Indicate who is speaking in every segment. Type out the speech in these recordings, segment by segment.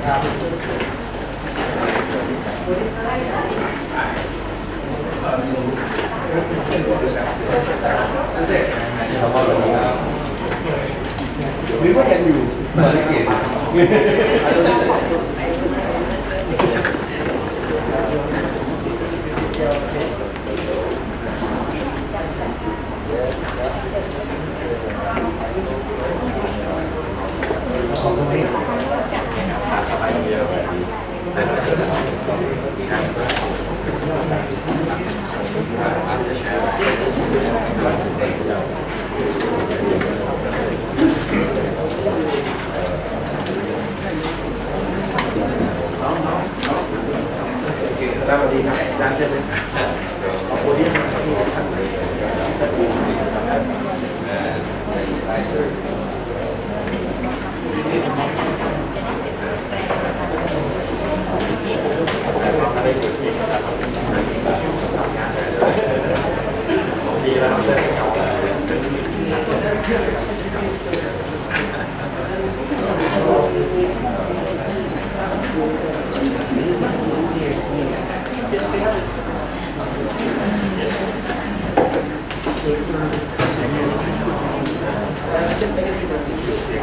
Speaker 1: นึกว่ายังอยู่มาเลเกตแล้ววันนี้อาจารย์เชิญเลยขอบคุณที่มาที่ท่านดีแล้วค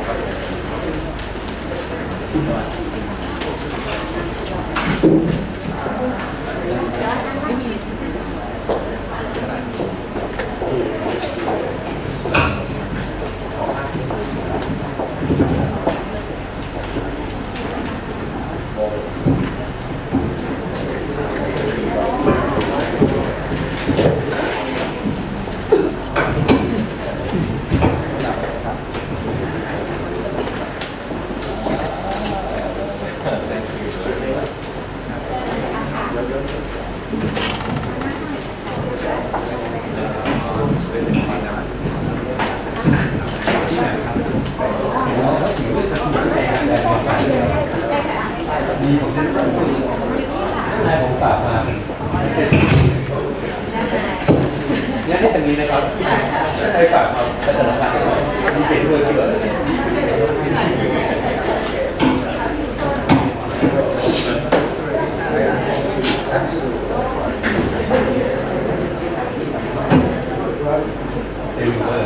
Speaker 1: รับนี่ผมได้ผมฝากมาเนี่ยที่ตรงนี้นะครับได้ฝากมาแต่ละครั้งมีเป็นเพื่อนเชื่อเต็มเลย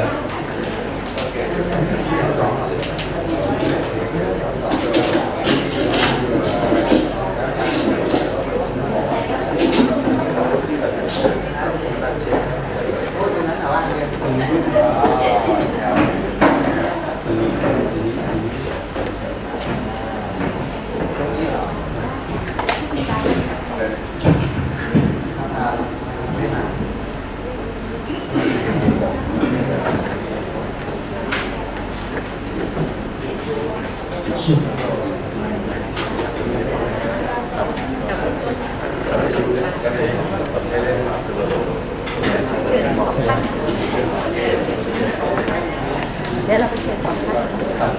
Speaker 2: เดี๋ยวเราไปเชิญสองท่าน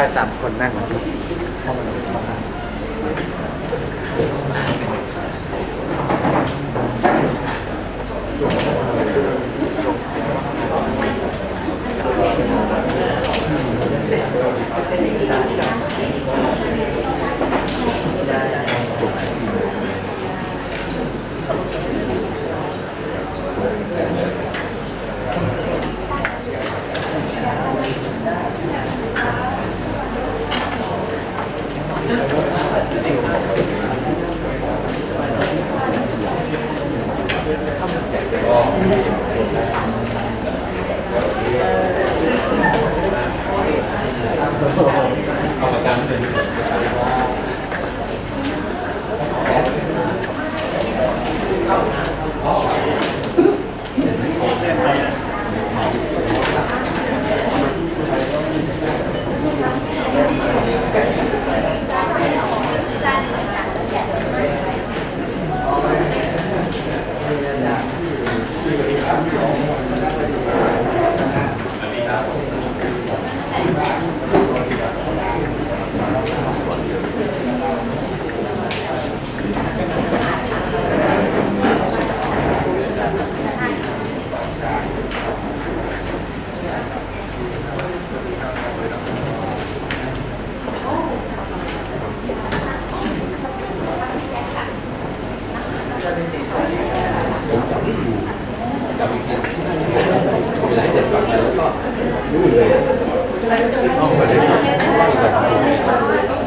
Speaker 3: ไป3 คนนั่ง
Speaker 1: เอามาการเป็น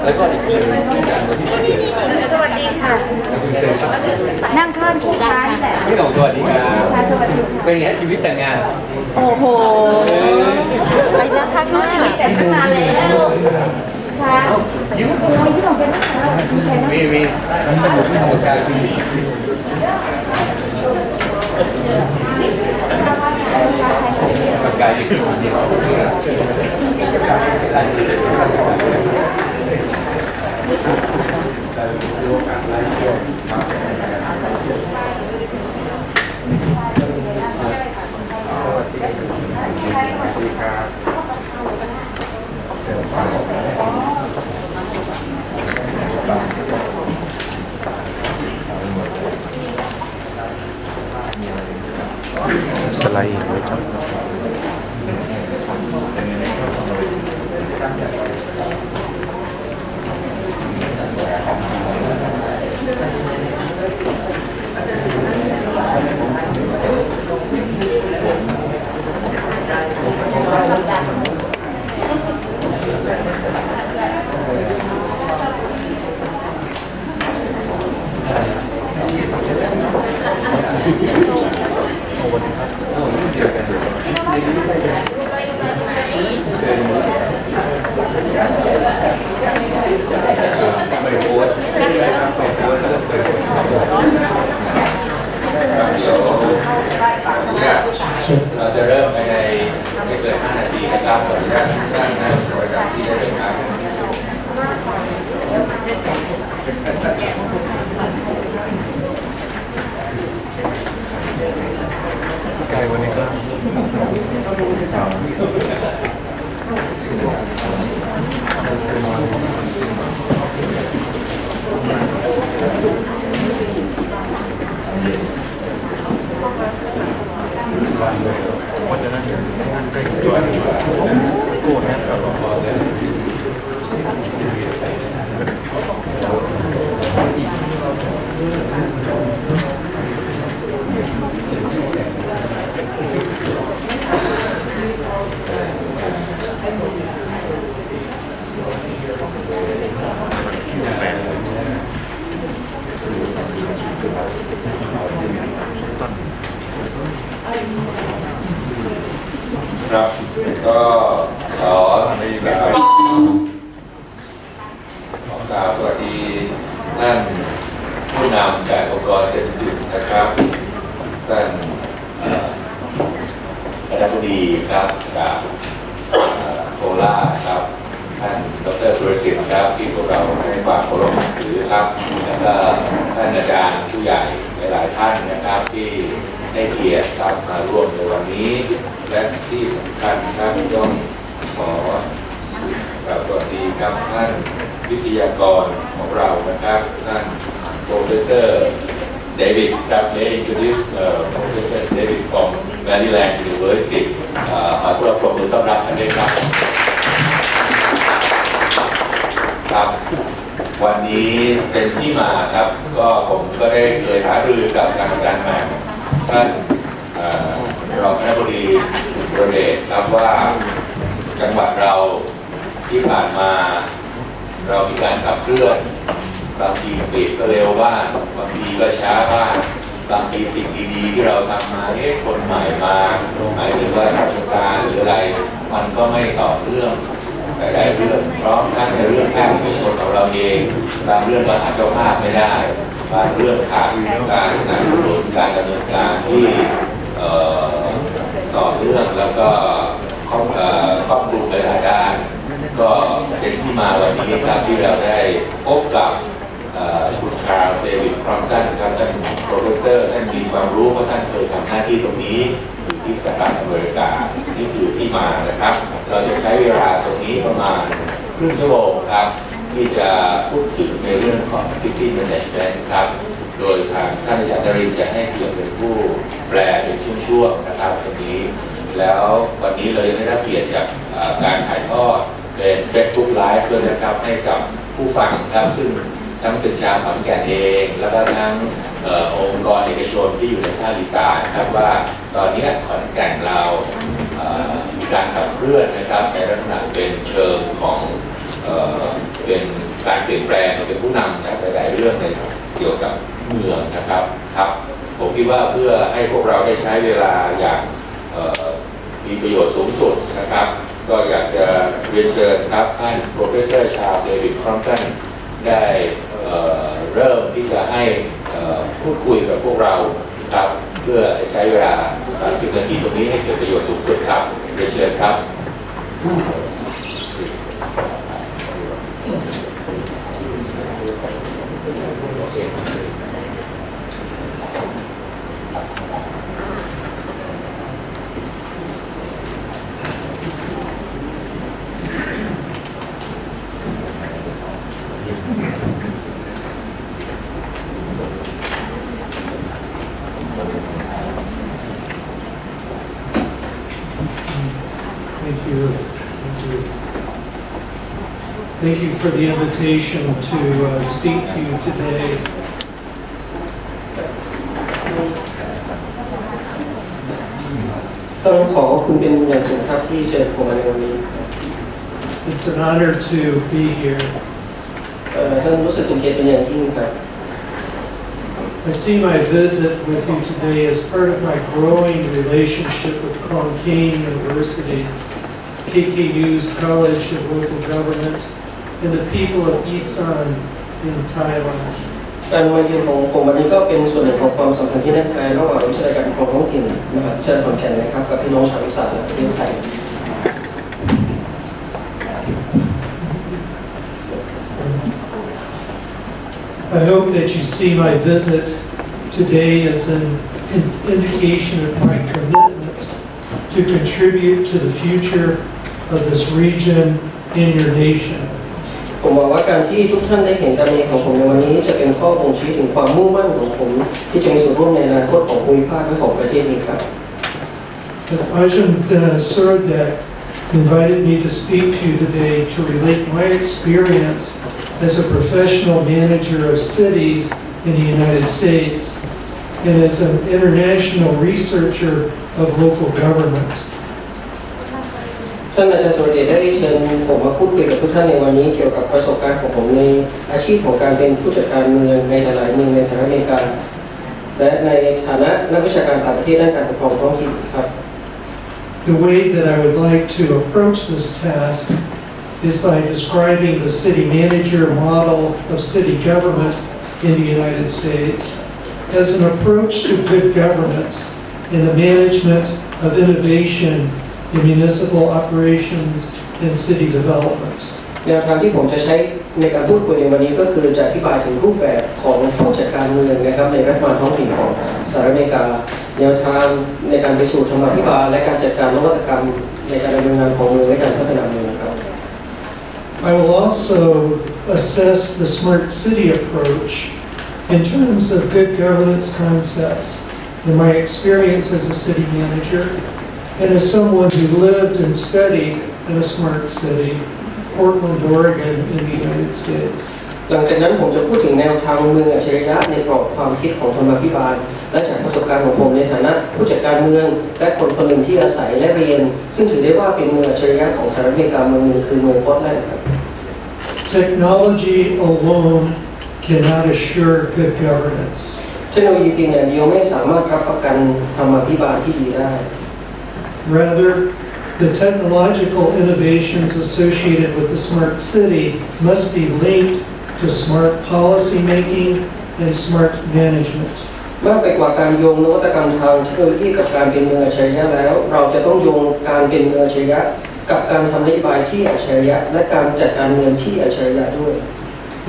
Speaker 1: แล้วก็อีกเรื่องนึงอย่างที่
Speaker 2: สวัสดีค่ะ นั่งข้างคู่ค้านี่แหละ
Speaker 1: พี่หนุ่มสวัสดีครับ
Speaker 2: สวัสดี
Speaker 1: เป็นไงชีวิตแต่งงาน
Speaker 2: โอ้โหไปนั่งข้างหน้าแต่ตั้งนานแล้วค่ะยิ้มโอ้ยที่เราเป็นลูกค้า
Speaker 1: มีมันเป็นหมุดที่ทำการมีปากกาที่คือมันนี่
Speaker 3: สไลด์ไว้ครับ
Speaker 4: เราจะเริ่มภายในไม่เกิน5 นาทีนะครับขออนุญาตสร้างน้ำสวัสดิที่ได้เลยครับ
Speaker 3: ไกลวันนี้ก็วันนั้นนั่งใกล้ตัวโกรธนะตลอดเลย
Speaker 4: ครับก็ขอกล่าวสวัสดีท่านผู้นำจากองค์กรเศรษฐกิจนะครับท่านคณบดีครับจากโคราชครับท่านดร.สุรศิษฐ์ครับที่พวกเราให้ความเคารพนับถือครับแล้วก็ท่านอาจารย์ผู้ใหญ่หลายท่านนะครับที่ให้เกียรติครับมาร่วมในวันนี้และที่สำคัญครับต้องขอกราบสวัส ครับท่านวิทยากรของเรานะครับท่านโปรเฟสเซอร์เดวิดครับได้ introduce Professor David from Maryland University ขอพวกเราปรบมือต้อนรับท่านด้วยครับครับวันนี้เป็นที่มาครับก็ผมก็ได้เคยหารือกับกรรมการแหม่ท่านรองคณบดีประเดชครับว่าจังหวัดเราที่ผ่านมาเรามีการขับเคลื่อนบางทีสปีดก็เร็วบ้างบางทีก็ช้าบ้างบางทีสิ่งดีๆที่เราทำมาคนใหม่มาหมายถึงว่าราชการหรืออะไรมันก็ไม่ต่อเรื่องหลายๆเรื่องเพราะทั้งในเรื่องภาคเอกชนของเราเองบางเรื่องก็หาเจ้าภาพไม่ได้บางเรื่องขาดการสนับสนุนการดำเนินการที่ต่อเรื่องแล้วก็ครอบคลุมหลายด้านก็เป็นที่มาวันนี้ครับที่เราได้พบกับคุณชาร์ลส์เดวิดครัมตันครับท่านโปรเฟสเซอร์ท่านมีความรู้เพราะท่านเคยทำหน้าที่ตรงนี้อยู่ที่สหรัฐอเมริกานี่คือที่มานะครับเราจะใช้เวลาตรงนี้ประมาณครึ่งชั่วโมงครับที่จะพูดถึงในเรื่องของ City Management ครับโดยทางท่านอาจารย์นรินทร์จะให้เกียรติเป็นผู้แปลเป็นช่วงๆนะครับตรงนี้แล้ววันนี้เราได้รับเกียรติจากการถ่ายทอดเป็น Facebook Live ด้วยนะครับให้กับผู้ฟังครับซึ่งทั้งเป็นชาวขอนแก่นเองแล้วก็ทั้งองค์กรเอกชนที่อยู่ในภาคอีสานครับว่าตอนนี้ขอนแก่นเรามีการขับเคลื่อนนะครับในลักษณะเป็นเชิงของเป็นการเปลี่ยนแปลงเป็นผู้นำนะหลายๆเรื่องในเกี่ยวกับเมืองนะครับผมคิดว่าเพื่อให้พวกเราได้ใช้เวลาอย่างมีประโยชน์สูงสุดนะครับก็อยากจะเรียนเชิญครับท่านโปรเฟสเซอร์ชาร์ลส์เดวิดครัมตันได้เริ่มที่จะให้พูดคุยกับพวกเราครับเพื่อใช้เวลา10 นาทีตรงนี้ให้เกิดประโยชน์สูงสุดครับเรียนเชิญครับ
Speaker 5: Thank you for the invitation to speak to you today.
Speaker 6: ต้องขอขอบคุณเป็นอย่างสูงครับที่เชิญผมมาในวันนี้
Speaker 5: It's an honor to be here.
Speaker 6: ท่านรู้สึกเป็นเกียรติเป็นอย่างยิ่งครับ
Speaker 5: I see my visit with you today as part of my growing relationship with Crumpton University, KKU's College of Local Government, and the people of Isan in Thailand.
Speaker 6: การมาเยือนของผมวันนี้ก็เป็นส่วนหนึ่งของความสัมพันธ์ที่แน่นแฟ้นระหว่างวิทยาลัยการปกครองท้องถิ่นมหาวิทยาลัยขอนแก่นนะครับกับพี่น้องชาวอีสานและประเทศไทย
Speaker 5: I hope that you see my visit today as an indication of my commitment to contribute to the future of this region in your nation.
Speaker 6: ผมหวังว่าการที่ทุกท่านได้เห็นการมีของผมในวันนี้จะเป็นข้อบ่งชี้ถึงความมุ่งมั่นของผมที่จะมีส่วนร่วมในอนาคตของภูมิภาคและของประเทศนี้ครับ
Speaker 5: Ajahn Surdak invited me to speak to you today to relate my experience as a professional manager of cities in the United States and as an international researcher of local government.
Speaker 6: ท่านอาจารย์สุรเดชได้เชิญผมมาพูดคุยกับทุกท่านในวันนี้เกี่ยวกับประสบการณ์ของผมในอาชีพของการเป็นผู้จัดการเมืองในหลายๆเมืองในสหรัฐอเมริกาและในฐานะนักวิชาการต่างประเทศด้านการปกครองท้องถิ่นครับ
Speaker 5: The way that I would like to approach this task is by describing the city manager model of city government in the United States as an approach to good governance in the management of innovation in municipal operations and city development.
Speaker 6: แนวทางที่ผมจะใช้ในการพูดคุยในวันนี้ก็คือจะอธิบายถึงรูปแบบของผู้จัดการเมืองนะครับในรัฐบาลท้องถิ่นของสหรัฐอเมริกาแนวทางในการไปสู่ธรรมาภิบาลและการจัดการนวัตกรรมในการดำเนินงานของเมืองและการพัฒนาเมืองครับ
Speaker 5: I will also assess the smart city approach in terms of good governance concepts in my experience as a city manager and as someone who lived and studied in a smart city, Portland, Oregon, in the United States.
Speaker 6: หลังจากนั้นผมจะพูดถึงแนวทางเมืองอัจฉริยะในกรอบความคิดของธรรมาภิบาลและจากประสบการณ์ของผมในฐานะผู้จัดการเมืองและคนคนหนึ่งที่อาศัยและเรียนซึ่งถือได้ว่าเป็นเมืองอัจฉริยะของสหรัฐอเมริกาเมืองหนึ่งคือเมืองพอร์ตแลนด์ครับ
Speaker 5: Technology alone cannot assure good governance.
Speaker 6: เทคโนโลยีเพียงอย่างเดียวไม่สามารถรับประกันธรรมาภิบาลที่ดีได้
Speaker 5: Rather, the technological innovations associated with the smart city must be linked to smart policy making and smart management.
Speaker 6: มากไปกว่าการโยงนวัตกรรมทางเทคโนโลยีกับการเป็นเมืองอัจฉริยะแล้วเราจะต้องโยงการเป็นเมืองอัจฉริยะกับการทำนโยบายที่อัจฉริยะและการจัดการเงินที่อัจฉริยะด้วย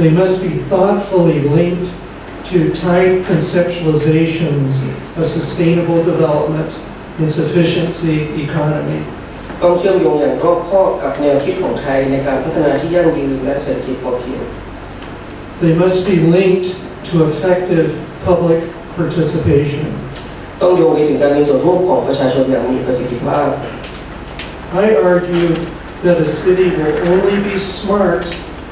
Speaker 5: They must be thoughtfully linked to tight conceptualizations of sustainable development and sufficiency economy.
Speaker 6: ต้องเชื่อมโยงอย่างรอบคอบกับแนวคิดของไทยในการพัฒนาที่ยั่งยืนและเศรษฐกิจพอเพียง
Speaker 5: They must be linked to effective public participation.
Speaker 6: ต้องโยงไปถึงการมีส่วนร่วมของประชาชนอย่างมีประสิทธิภาพ
Speaker 5: I argue that a city will only be smart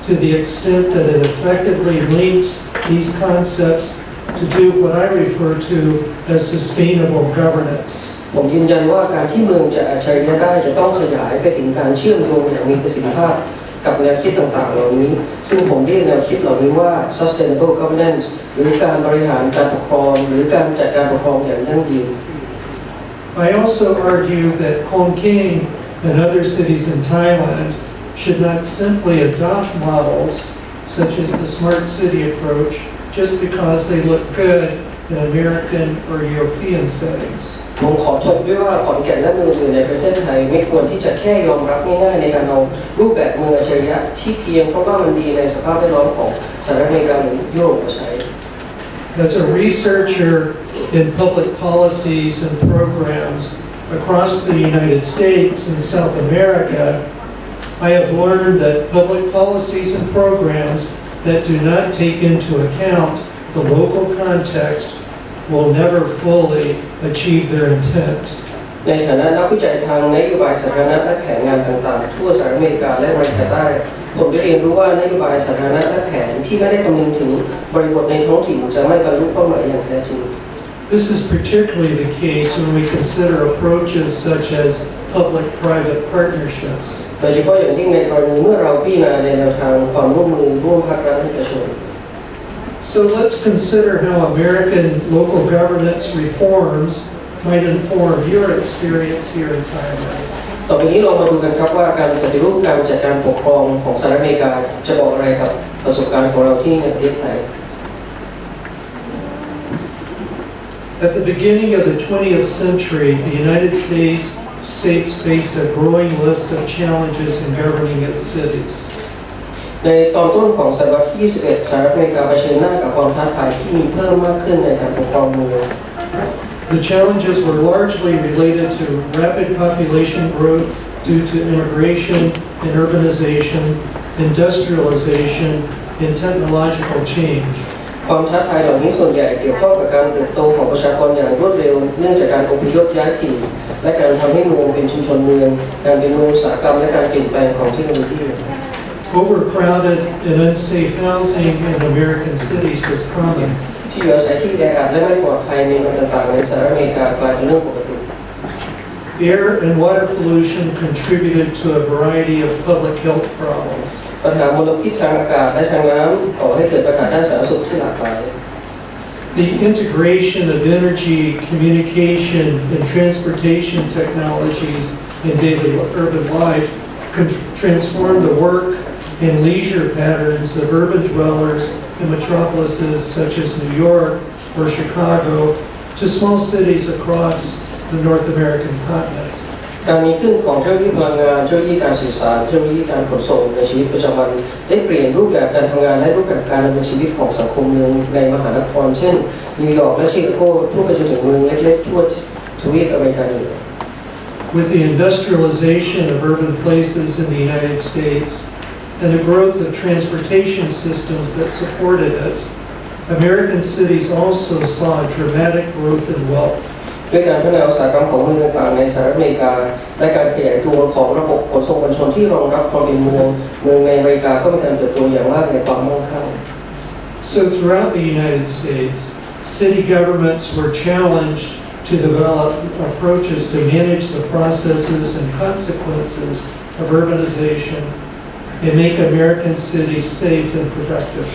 Speaker 5: to the extent that it effectively links these concepts to do what I refer to as sustainable governance.
Speaker 6: ผมยืนยันว่าการที่เมืองจะอัจฉริยะได้จะต้องขยายไปถึงการเชื่อมโยงอย่างมีประสิทธิภาพกับแนวคิดต่างๆเหล่านี้ซึ่งผมเรียกแนวคิดเหล่านี้ว่า sustainable governance หรือการบริหารการปกครองหรือการจัดการปกครองอย่างยั่งยืน
Speaker 5: I also argue that Crumpton and other cities in Thailand should not simply adopt models such as the smart city approach just because they look good in American or European settings.
Speaker 6: ผมขอทบด้วยว่าขอนแก่นและเมืองอื่นในประเทศไทยไม่ควรที่จะแค่ยอมรับง่ายๆในการเอารูปแบบเมืองอัจฉริยะที่เพียงเพราะว่ามันดีในสภาพแวดล้อมของสหรัฐอเมริกาหรือยุโรปมาใช้
Speaker 5: As a researcher in public policies and programs across the United States and South America, I have learned that public policies and programs that do not take into account the local context will never fully achieve their intent.
Speaker 6: ในฐานะนักวิจัยทางนโยบายสาธารณะและแผนงานต่างๆทั่วสหรัฐอเมริกาและอเมริกาใต้ผมได้เรียนรู้ว่านโยบายสาธารณะและแผนที่ไม่ได้คำนึงถึงบริบทในท้องถิ่นจะไม่บรรลุเป้าหมายอย่างแท้จริง
Speaker 5: This is particularly the case when we consider approaches such as public-private partnerships.
Speaker 6: โดยเฉพาะอย่างยิ่งในกรณีเมื่อเราพิจารณาในแนวทางความร่วมมือร่วมภาครัฐและเอกชน
Speaker 5: So let's consider how American local governance reforms might inform your experience here in Thailand.
Speaker 6: ต่อไปนี้เรามาดูกันครับว่าการปฏิรูปการจัดการปกครองของสหรัฐอเมริกาจะบอกอะไรกับประสบการณ์ของเราที่ในประเทศไทย
Speaker 5: At the beginning of the 20th century, the United States faced a growing list of challenges in governing its cities.
Speaker 6: ในตอนต้นของศตวรรษที่ 21 สหรัฐอเมริกาเผชิญหน้ากับความท้าทายที่มีเพิ่มมากขึ้นในการปกครองเมือง
Speaker 5: The challenges were largely related to rapid population growth due to immigration and urbanization, industrialization, and technological change.
Speaker 6: ความท้าทายเหล่านี้ส่วนใหญ่เกี่ยวข้องกับการเติบโตของประชากรอย่างรวดเร็วเนื่องจากการอพยพย้ายถิ่นและการทำให้เมืองเป็นชุมชนเมืองการเป็นเมืองอุตสาหกรรมและการเปลี่ยนแปลงของเทคโนโลยี
Speaker 5: Overcrowded and unsafe housing in American cities was common.
Speaker 6: ที่อยู่อาศัยที่แออัดและไม่ปลอดภัยในเมืองต่างๆในสหรัฐอเมริกากลายเป็นเรื่องปกติ
Speaker 5: Air and water pollution contributed to a variety of public health problems.
Speaker 6: ปัญหามลพิษทางอากาศและทางน้ำก่อให้เกิดปัญหาด้านสาธารณสุขที่หลากหลาย
Speaker 5: The integration of energy, communication, and transportation technologies in daily urban life could transform the work and leisure patterns of urban dwellers in metropolises such as New York or Chicago to small cities across the North American continent.
Speaker 6: การมีขึ้นของเทคโนโลยีพลังงานเทคโนโลยีการสื่อสารเทคโนโลยีการขนส่งในชีวิตประจำวันได้เปลี่ยนรูปแบบการทำงานและรูปแบบการดำเนินชีวิตของสังคมเมืองในมหานครเช่นนิวยอร์กและชิคาโกทั่วไปจนถึงเมืองเล็กๆทั่วทวีปอเมริกาเหนือ
Speaker 5: With the industrialization of urban places in the United States, and the growth of transportation systems that supported it, American cities also saw dramatic growth in wealth.
Speaker 6: ด้วยการพัฒนาอุตสาหกรรมของเมืองต่างๆในสหรัฐอเมริกาและการขยายตัวของระบบขนส่งมวลชนที่รองรับความเป็นเมืองในอเมริกาก็มีการเติบโตอย่างมากในความมั่งคั่ง
Speaker 5: So throughout the United States, city governments were challenged to develop approaches to manage the processes and consequences of urbanization and make American cities safe and productive.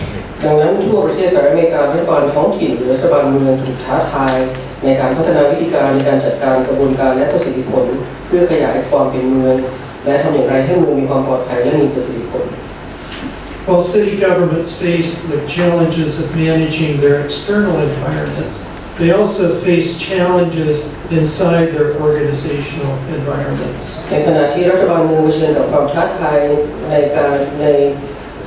Speaker 6: ดังนั้นทั่วประเทศสหรัฐอเมริการัฐบาลท้องถิ่นหรือรัฐบาลเมืองถูกท้าทายในการพัฒนาวิธีการในการจัดการกระบวนการและประสิทธิผลเพื่อขยายความเป็นเมืองและทำอย่างไรให้เมืองมีความปลอดภัยและมีประสิทธิผล
Speaker 5: While city governments faced the challenges of managing their external environments, they also face challenges inside their organizational environments.
Speaker 6: ในขณะที่รัฐบาลเมืองเผชิญกับความท้าทายใน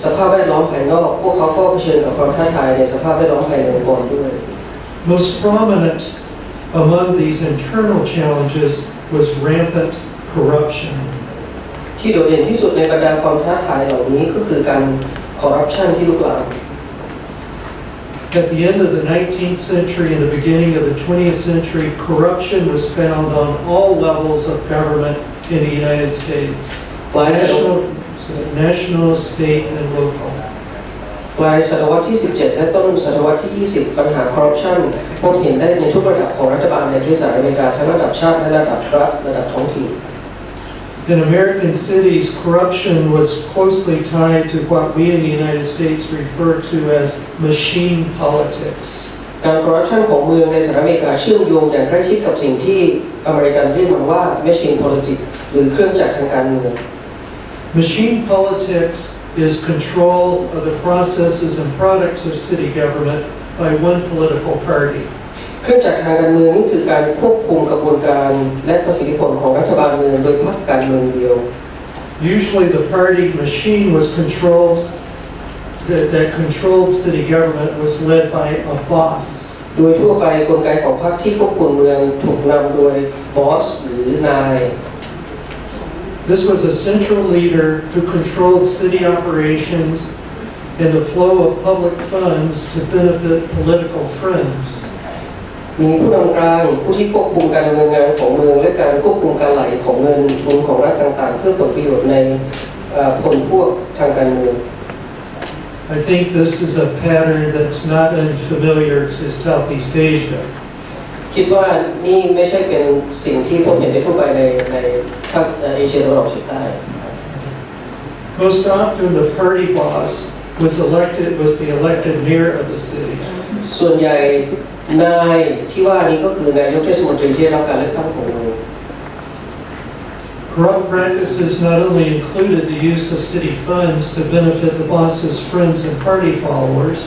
Speaker 6: สภาพแวดล้อมภายนอกพวกเขาก็เผชิญกับความท้าทายในสภาพแวดล้อมภายในองค์กรด้วย
Speaker 5: Most prominent among these internal challenges was rampant corruption.
Speaker 6: ที่โดดเด่นที่สุดในบรรดาความท้าทายเหล่านี้ก็คือการคอร์รัปชันที่ลุกลาม
Speaker 5: At the end of the 19th century and the beginning of the 20th century, corruption was found on all levels of government in the United States, national, state, and local.
Speaker 6: ปลายศตวรรษที่ 17 และต้นศตวรรษที่ 20 ปัญหาคอร์รัปชันพบเห็นได้ในทุกระดับของรัฐบาลในประเทศสหรัฐอเมริกาทั้งระดับชาติและระดับรัฐระดับท้องถิ่น
Speaker 5: In American cities, corruption was closely tied to what we in the United States refer to as machine politics.
Speaker 6: การคอร์รัปชันของเมืองในสหรัฐอเมริกาเชื่อมโยงอย่างใกล้ชิดกับสิ่งที่อเมริกันเรียกมันว่า machine politics หรือเครื่องจักรทางการเมือง
Speaker 5: Machine politics is control of the processes and products of city government by one political party.
Speaker 6: เครื่องจักรทางการเมืองนี่คือการควบคุมกระบวนการและประสิทธิผลของรัฐบาลเมืองโดยพรรคการเมืองเดียว
Speaker 5: Usually the party machine was controlled, that controlled city government was led by a boss.
Speaker 6: โดยทั่วไปกลไกของพรรคที่ควบคุมเมืองถูกนำโดยบอสหรือนาย
Speaker 5: This was a central leader who controlled city operations and the flow of public funds to benefit political friends.
Speaker 6: มีผู้นำกลางผู้ที่ควบคุมการดำเนินงานของเมืองและการควบคุมการไหลของเงินทุนของรัฐต่างๆเพื่อผลประโยชน์ในผลพวกทางการเมือง
Speaker 5: I think this is a pattern that's not unfamiliar to Southeast Asia.
Speaker 6: คิดว่านี่ไม่ใช่เป็นสิ่งที่พบเห็นได้ทั่วไปในภาคเอเชียตะวันออกเฉียงใต้
Speaker 5: Most often the party boss was the elected mayor of the city.
Speaker 6: ส่วนใหญ่นายที่ว่านี้ก็คือนายกเทศมนตรีที่ได้รับการเลือกตั้งของเมือง
Speaker 5: Corrupt practices not only included the use of city funds to benefit the boss's friends and party followers,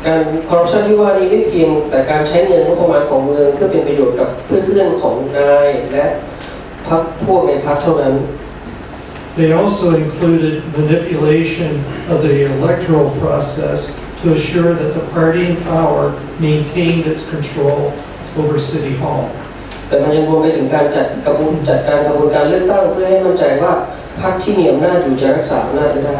Speaker 6: การคอร์รัปชันที่ว่านี้ไม่เพียงแต่การใช้เงินงบประมาณของเมืองเพื่อเป็นประโยชน์กับเพื่อนๆของนายและพรรคพวกในพรรคเท่านั้น
Speaker 5: they also included manipulation of the electoral process to assure that the party in power maintained its control over City Hall.
Speaker 6: แต่มันยังรวมไปถึงการจัดการกระบวนการเลือกตั้งเพื่อให้มั่นใจว่าพรรคที่มีอำนาจอยู่จะรักษาอำนาจได้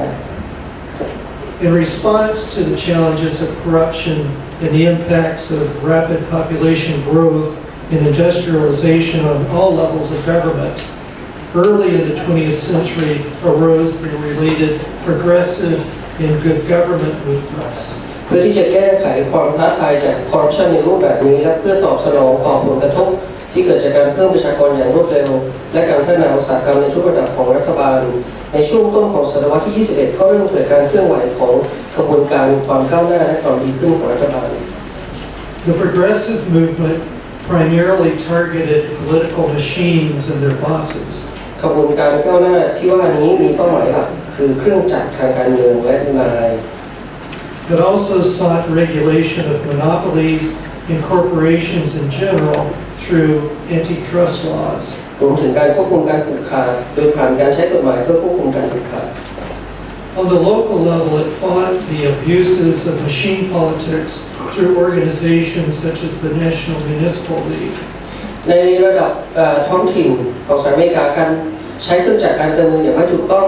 Speaker 5: In response to the challenges of corruption and the impacts of rapid population growth and industrialization on all levels of government, early in the 20th century arose the related progressive and good government movements.
Speaker 6: เพื่อที่จะแก้ไขความท้าทายจากคอร์รัปชันในรูปแบบนี้และเพื่อตอบสนองต่อผลกระทบที่เกิดจากการเพิ่มประชากรอย่างรวดเร็วและการพัฒนาอุตสาหกรรมในทุกระดับของรัฐบาลในช่วงต้นของศตวรรษที่ 21 ก็เริ่มเกิดการเคลื่อนไหวของกระบวนการความก้าวหน้าและความดีขึ้นของรัฐบาล
Speaker 5: The progressive movement primarily targeted political machines and their bosses.
Speaker 6: กระบวนการก้าวหน้าที่ว่านี้มีเป้าหมายหลักคือเครื่องจักรทางการเมืองและนาย
Speaker 5: It also sought regulation of monopolies and corporations in general through antitrust laws.
Speaker 6: รวมถึงการควบคุมการผูกขาดโดยผ่านการใช้กฎหมายเพื่อควบคุมการผูกขาด
Speaker 5: On the local level, it fought the abuses of machine politics through organizations such as the National Municipal League.
Speaker 6: ในระดับท้องถิ่นของสหรัฐอเมริกาการใช้เครื่องจักรการเมืองอย่างไม่ถูกต้อง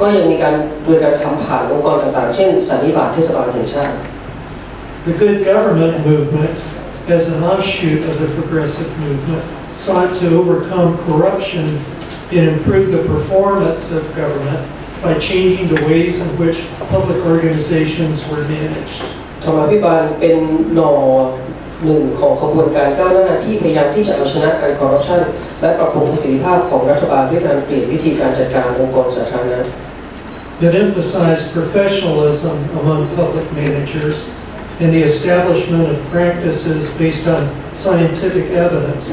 Speaker 6: ก็ยังมีการโดยการทำผ่านองค์กรต่างๆเช่นสันนิบาตเทศบาลแห่งชาติ
Speaker 5: The good government movement, as an offshoot of the progressive movement, sought to overcome corruption and improve the performance of government by changing the ways in which public organizations were managed.
Speaker 6: ธรรมาภิบาลเป็นหน่อหนึ่งของขบวนการก้าวหน้าที่พยายามที่จะเอาชนะการคอร์รัปชันและปรับปรุงประสิทธิภาพของรัฐบาลด้วยการเปลี่ยนวิธีการจัดการองค์กรสาธารณะ
Speaker 5: It emphasized professionalism among public managers and the establishment of practices based on scientific evidence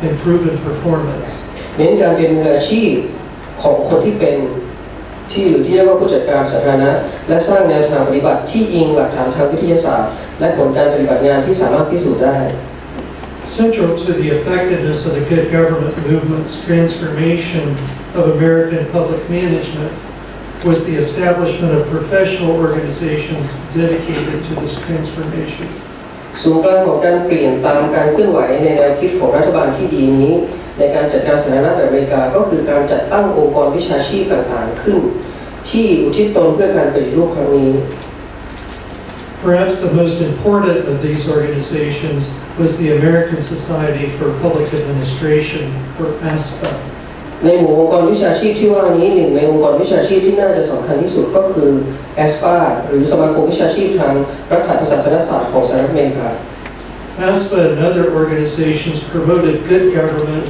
Speaker 5: and proven performance.
Speaker 6: เน้นการเป็นมืออาชีพของคนที่เป็นหรือที่เรียกว่าผู้จัดการสาธารณะและสร้างแนวทางปฏิบัติที่อิงหลักฐานทางวิทยาศาสตร์และผลการปฏิบัติงานที่สามารถพิสูจน์ได้
Speaker 5: Central to the effectiveness of the good government movement's transformation of American public management was the establishment of professional organizations dedicated to this transformation.
Speaker 6: ศูนย์กลางของการเปลี่ยนตามการเคลื่อนไหวในแนวคิดของรัฐบาลที่ดีนี้ในการจัดการสาธารณะแบบอเมริกาก็คือการจัดตั้งองค์กรวิชาชีพต่างๆขึ้นที่อุทิศตนเพื่อการปฏิรูปครั้งนี้
Speaker 5: Perhaps the most important of these organizations was the American Society for Public Administration, or ASPA.
Speaker 6: ในหมู่องค์กรวิชาชีพที่ว่านี้หนึ่งในองค์กรวิชาชีพที่น่าจะสำคัญที่สุดก็คือ ASPA หรือสมาคมวิชาชีพทางรัฐประศาสนศาสตร์ของสหรัฐอเมริกา
Speaker 5: ASPA and other organizations promoted good government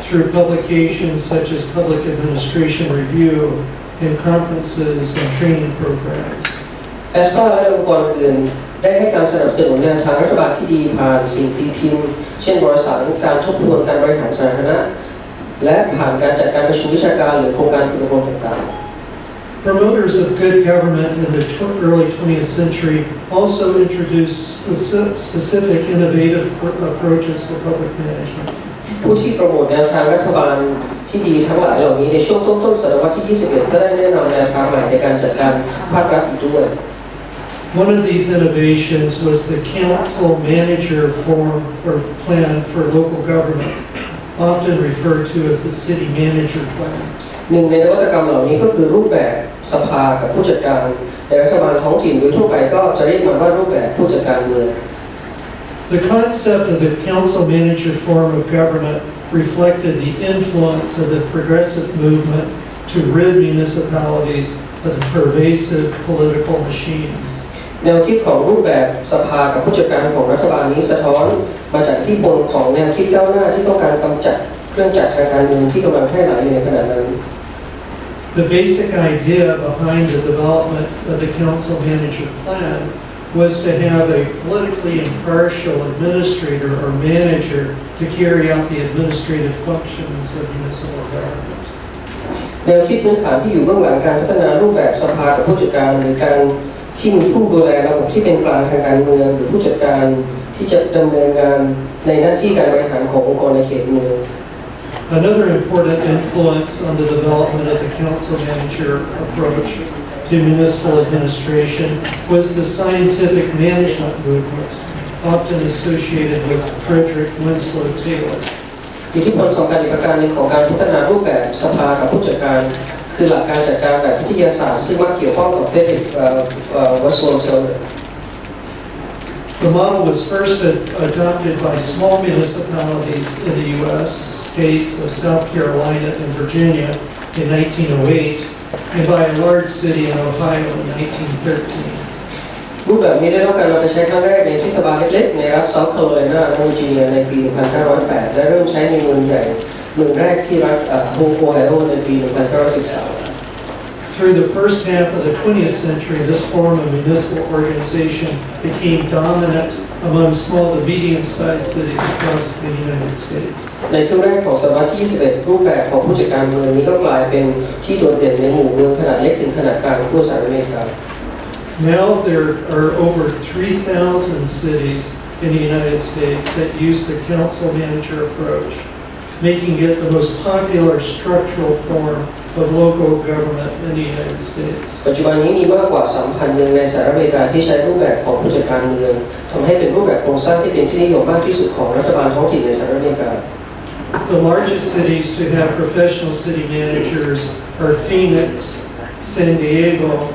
Speaker 5: through publications such as Public Administration Review and conferences and training programs.
Speaker 6: ASPA และองค์กรอื่นได้ให้การสนับสนุนแนวทางรัฐบาลที่ดีผ่านสิ่งตีพิมพ์เช่นวารสารการทบทวนการบริหารสาธารณะและผ่านการจัดการประชุมวิชาการหรือโครงการฝึกอบรมต่างๆ
Speaker 5: Promoters of good government in the early 20th century also introduced specific innovative approaches to public management.
Speaker 6: ผู้ที่โปรโมทแนวทางรัฐบาลที่ดีทั้งหลายเหล่านี้ในช่วงต้นๆศตวรรษที่ 21 ก็ได้แนะนำแนวทางใหม่ในการจัดการภาครัฐอีกด้วย
Speaker 5: One of these innovations was the council manager form or plan for local government, often referred to as the city manager plan.
Speaker 6: หนึ่งในนวัตกรรมเหล่านี้ก็คือรูปแบบสภากับผู้จัดการในรัฐบาลท้องถิ่นโดยทั่วไปก็จะเรียกมันว่ารูปแบบผู้จัดการเมือง
Speaker 5: The concept of the council manager form of government reflected the influence of the progressive movement to rid municipalities of the pervasive political machines.
Speaker 6: แนวคิดของรูปแบบสภากับผู้จัดการของรัฐบาลนี้สะท้อนมาจากอิทธิพลของแนวคิดก้าวหน้าที่ต้องการกำจัดเครื่องจักรทางการเมืองที่กำลังแพร่หลายอยู่ในขณะนั้น
Speaker 5: The basic idea behind the development of the council manager plan was to have a politically impartial administrator or manager to carry out the administrative functions of municipal government.
Speaker 6: แนวคิดพื้นฐานที่อยู่เบื้องหลังการพัฒนารูปแบบสภากับผู้จัดการหรือการที่มีผู้ดูแลระบบที่เป็นกลางทางการเมืองหรือผู้จัดการที่จะดำเนินงานในหน้าที่การบริหารขององค์กรในเขตเมือง
Speaker 5: Another important influence on the development of the council manager approach to municipal administration was the scientific management movement, often associated with Frederick Winslow Taylor.
Speaker 6: อิทธิพลสำคัญอีกประการหนึ่งของการพัฒนารูปแบบสภากับผู้จัดการคือหลักการจัดการแบบวิทยาศาสตร์ซึ่งมักเกี่ยวข้องกับเฟรดริกวัสโลเทเลอร์
Speaker 5: The model was first adopted by small municipalities in the U.S. states of South Carolina and Virginia in 1908 and by a large city in Ohio in 1913.
Speaker 6: รูปแบบนี้ได้รับการนำไปใช้ครั้งแรกในเทศบาลเล็กๆในรัฐเซาท์แคโรไลนาและเวอร์จิเนียในปี 1908 และเริ่มใช้ในเมืองใหญ่เมืองแรกที่รัฐโอไฮโอในปี 1913
Speaker 5: Through the first half of the 20th century, this form of municipal organization became dominant among small to medium-sized cities across the United States.
Speaker 6: ในครึ่งแรกของศตวรรษที่ 21 รูปแบบของผู้จัดการเมืองนี้ก็กลายเป็นที่โดดเด่นในหมู่เมืองขนาดเล็กถึงขนาดกลางทั่วสหรัฐอเมริกา
Speaker 5: Now there are over 3,000 cities in the United States that use the council manager approach, making it the most popular structural form of local government in the United States.
Speaker 6: ปัจจุบันนี้มีมากกว่า 3,000 เมืองในสหรัฐอเมริกาที่ใช้รูปแบบของผู้จัดการเมืองทำให้เป็นรูปแบบโครงสร้างที่เป็นที่นิยมมากที่สุดของรัฐบาลท้องถิ่นในสหรัฐอเมริกา
Speaker 5: The largest cities to have professional city managers are Phoenix, San Diego,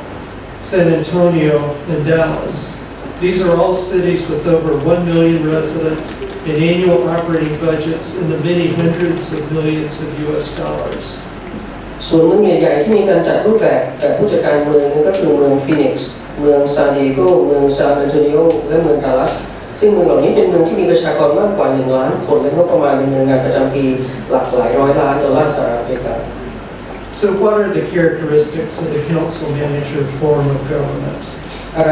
Speaker 5: San Antonio, and Dallas. These are all cities with over 1 million residents and annual operating budgets in the many hundreds of millions of US dollars.
Speaker 6: ส่วนเมืองใหญ่ๆที่มีการจัดรูปแบบผู้จัดการเมืองนั่นก็คือเมืองฟีนิกซ์เมืองซานดิเอโกเมืองซานอันโตนิโอและเมืองดัลลัสซึ่งเมืองเหล่านี้เป็นเมืองที่มีประชากรมากกว่า1 ล้านคนและงบประมาณดำเนินงานประจำปีหลักหลายร้อยล้านดอลลาร์สหรัฐอเมริกา
Speaker 5: So what are the characteristics of the council manager form of government?
Speaker 6: อะไร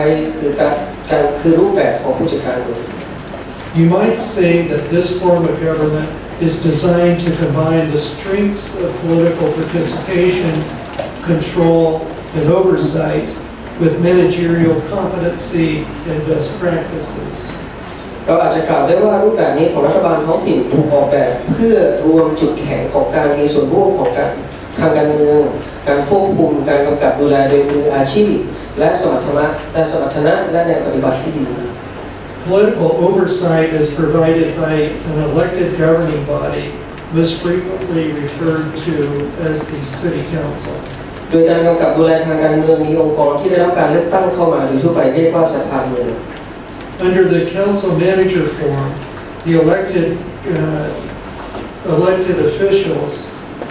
Speaker 6: คือรูปแบบของผู้จัดการเมือง
Speaker 5: You might say that this form of government is designed to combine the strengths of political participation, control, and oversight with managerial competency and best practices.
Speaker 6: เราอาจจะกล่าวได้ว่ารูปแบบนี้ของรัฐบาลท้องถิ่นถูกออกแบบเพื่อรวมจุดแข็งของการมีส่วนร่วมของทางการเมืองการควบคุมการกำกับดูแลโดยมืออาชีพและสมรรถนะและแนวปฏิบัติที่ดี
Speaker 5: Political oversight is provided by an elected governing body, most frequently referred to as the city council.
Speaker 6: โดยการกำกับดูแลทางการเมืองมีองค์กรที่ได้รับการเลือกตั้งเข้ามาโดยทั่วไปเรียกว่าสภาเมือง
Speaker 5: Under the council manager form, the elected officials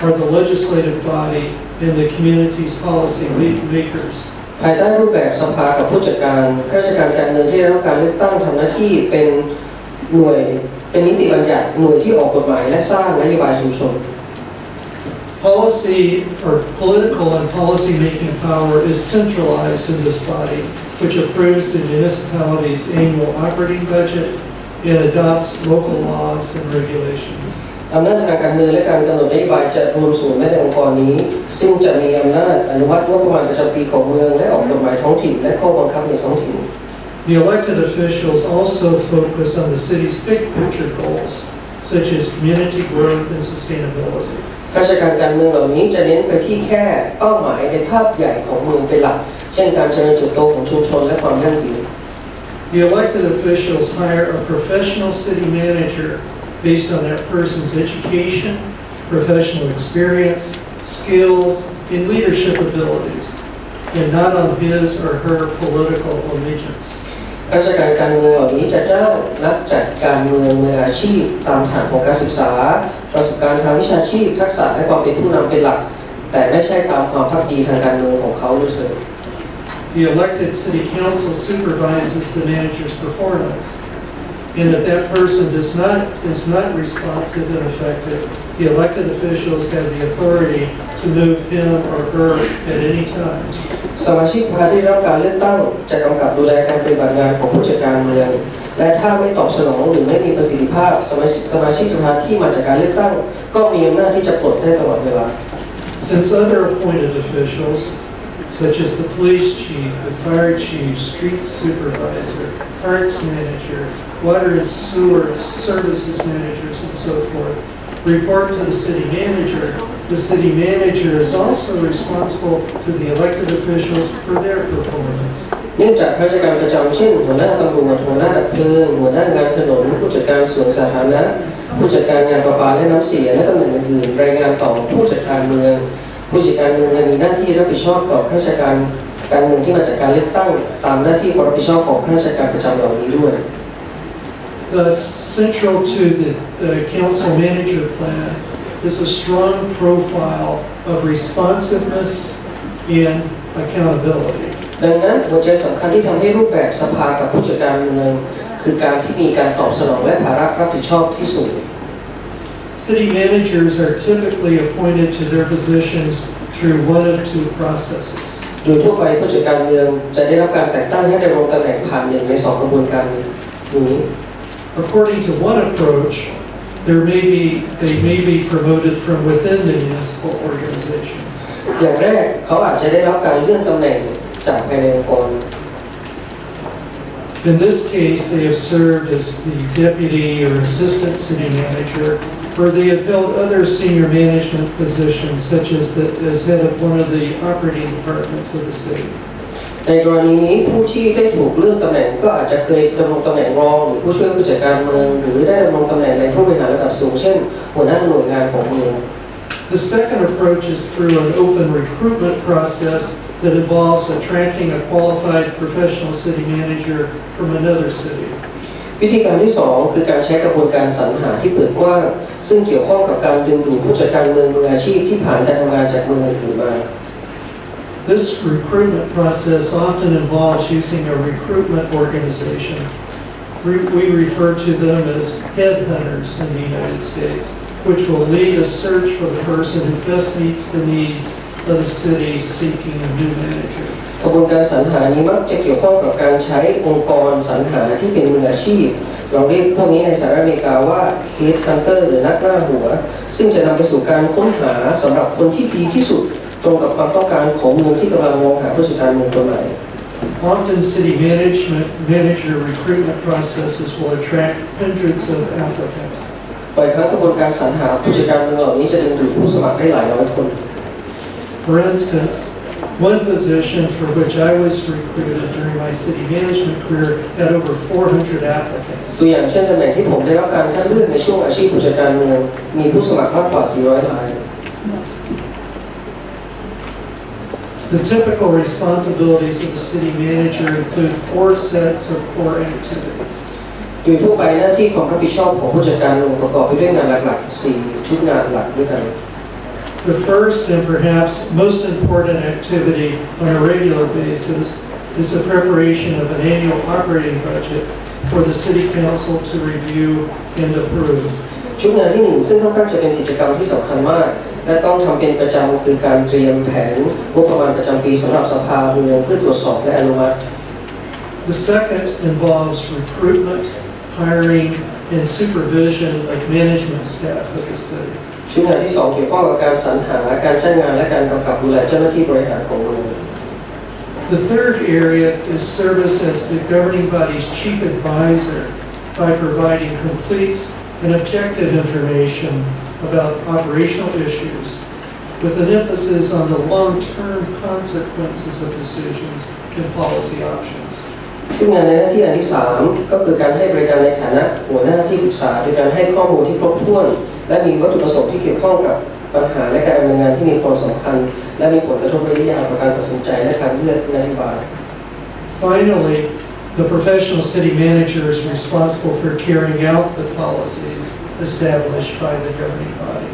Speaker 5: are the legislative body and the community's policy makers.
Speaker 6: ภายใต้รูปแบบสภากับผู้จัดการข้าราชการการเมืองที่ได้รับการเลือกตั้งทำหน้าที่เป็นหน่วยเป็นนิติบัญญัติหน่วยที่ออกกฎหมายและสร้างนโยบายชุมชน
Speaker 5: Policy or political and policy making power is centralized in this body, which approves the municipality's annual operating budget and adopts local laws and regulations.
Speaker 6: อำนาจทางการเมืองและการกำหนดนโยบายจะรวมศูนย์ไว้ในองค์กรนี้ซึ่งจะมีอำนาจอนุมัติงบประมาณประจำปีของเมืองและออกกฎหมายท้องถิ่นและข้อบังคับในท้องถิ่น
Speaker 5: The elected officials also focus on the city's big picture goals, such as community growth and sustainability.
Speaker 6: ข้าราชการการเมืองเหล่านี้จะเน้นไปที่แค่เป้าหมายในภาพใหญ่ของเมืองเป็นหลักเช่นการเจริญเติบโตของชุมชนและความยั่งยืน
Speaker 5: The elected officials hire a professional city manager based on that person's education, professional experience, skills, and leadership abilities, and not on his or her political allegiance.
Speaker 6: ข้าราชการการเมืองเหล่านี้จะจ้างนักจัดการเมืองมืออาชีพตามฐานของการศึกษาประสบการณ์ทางวิชาชีพทักษะและความเป็นผู้นำเป็นหลักแต่ไม่ใช่ตามความภักดีทางการเมืองของเขาโดยเฉพาะ
Speaker 5: The elected city council supervises the manager's performance, and if that person is not responsive and effective, the elected officials have the authority to move him or her at any time.
Speaker 6: สมาชิกสภาที่ได้รับการเลือกตั้งจะกำกับดูแลการปฏิบัติงานของผู้จัดการเมืองและถ้าไม่ตอบสนองหรือไม่มีประสิทธิภาพสมาชิกสภาที่มาจากการเลือกตั้งก็มีอำนาจที่จะปลดได้ตลอดเวลา
Speaker 5: Since other appointed officials, such as the police chief, the fire chief, street supervisor, parks manager, water and sewer services managers, and so forth, report to the city manager is also responsible to the elected officials for their performance.
Speaker 6: เนื่องจากข้าราชการประจำเช่นหัวหน้าตำรวจหัวหน้าดับเพลิงหัวหน้างานถนนผู้จัดการสวนสาธารณะผู้จัดการงานประปาและน้ำเสียและตำแหน่งอื่นๆรายงานต่อผู้จัดการเมืองผู้จัดการเมืองมีหน้าที่รับผิดชอบต่อข้าราชการการเมืองที่มาจากการเลือกตั้งตามหน้าที่ความรับผิดชอบของข้าราชการประจำเหล่านี้ด้วย
Speaker 5: Thus, central to the council manager plan is a strong profile of responsiveness and accountability.
Speaker 6: ดังนั้นหัวใจสำคัญที่ทำให้รูปแบบสภากับผู้จัดการเมืองคือการที่มีการตอบสนองและภาระรับผิดชอบที่สูง
Speaker 5: City managers are typically appointed to their positions through one of two processes.
Speaker 6: โดยทั่วไปผู้จัดการเมืองจะได้รับการแต่งตั้งให้ดำรงตำแหน่งผ่านหนึ่งใน2กระบวนการนี้
Speaker 5: According to one approach, they may be promoted from within the municipal organization.
Speaker 6: อย่างแรกเขาอาจจะได้รับการเลื่อนตำแหน่งจากภายในองค์กร
Speaker 5: In this case, they have served as the deputy or assistant city manager, or they have held other senior management positions, such as head of one of the operating departments of the city.
Speaker 6: ในกรณีนี้ผู้ที่ได้ถูกเลื่อนตำแหน่งก็อาจจะเคยดำรงตำแหน่งรองหรือผู้ช่วยผู้จัดการเมืองหรือได้ดำรงตำแหน่งในผู้บริหารระดับสูงเช่นหัวหน้าหน่วยงานของเมือง
Speaker 5: The second approach is through an open recruitment process that involves attracting a qualified professional city manager from another city.
Speaker 6: วิธีการที่สองคือการใช้กระบวนการสรรหาที่เปิดกว้างซึ่งเกี่ยวข้องกับการดึงดูดผู้จัดการเมืองมืออาชีพที่ผ่านการทำงานจากเมืองอื่นมา
Speaker 5: This recruitment process often involves using a recruitment organization. We refer to them as headhunters in the United States, which will lead a search for the person who best meets the needs of the city seeking a new manager.
Speaker 6: กระบวนการสรรหานี้มักจะเกี่ยวข้องกับการใช้องค์กรสรรหาที่เป็นมืออาชีพเราเรียกพวกนี้ในสหรัฐอเมริกาว่า headhunter หรือนักล่าหัวซึ่งจะนำไปสู่การค้นหาสำหรับคนที่ดีที่สุดตรงกับความต้องการของเมืองที่กำลังมองหาผู้จัดการเมืองคนใหม่
Speaker 5: Often city manager recruitment processes will attract hundreds of applicants.
Speaker 6: บ่อยครั้งกระบวนการสรรหาผู้จัดการเมืองเหล่านี้จะดึงดูดผู้สมัครได้หลายร้อยคน
Speaker 5: For instance, one position for which I was recruited during my city management career had over 400 applicants.
Speaker 6: ตัวอย่างเช่นตำแหน่งที่ผมได้รับการคัดเลือกในช่วงอาชีพผู้จัดการเมืองมีผู้สมัครมากกว่า 400 ราย
Speaker 5: The typical responsibilities of a city manager include 4 sets of core activities.
Speaker 6: โดยทั่วไปหน้าที่ความรับผิดชอบของผู้จัดการเมืองประกอบไปด้วยงานหลักๆ 4 ชุดงานหลักด้วยกัน
Speaker 5: The first and perhaps most important activity on a regular basis is the preparation of an annual operating budget for the city council to review and approve.
Speaker 6: ชุดงานที่1ซึ่งค่อนข้างจะเป็นกิจกรรมที่สำคัญมากและต้องทำเป็นประจำคือการเตรียมแผนงบประมาณประจำปีสำหรับสภาเมืองเพื่อตรวจสอบและอนุมัติ
Speaker 5: The second involves recruitment, hiring, and supervision of management staff of the city.
Speaker 6: ชุดงานที่2เกี่ยวข้องกับการสรรหาการจ้างงานและการกำกับดูแลเจ้าหน้าที่บริหารของเมือง
Speaker 5: The third area is service as the governing body's chief advisor by providing complete and objective information about operational issues with an emphasis on the long-term consequences of decisions and policy options.
Speaker 6: ชุดงานในหน้าที่อันที่3ก็คือการให้บริการในฐานะหัวหน้าที่ปรึกษาโดยการให้ข้อมูลที่ครบถ้วนและมีวัตถุประสงค์ที่เกี่ยวข้องกับปัญหาและการดำเนินงานที่มีความสำคัญและมีผลกระทบระยะยาวต่อการตัดสินใจและการเลือกนโยบาย
Speaker 5: Finally, the professional city manager is responsible for carrying out the policies established by the governing body.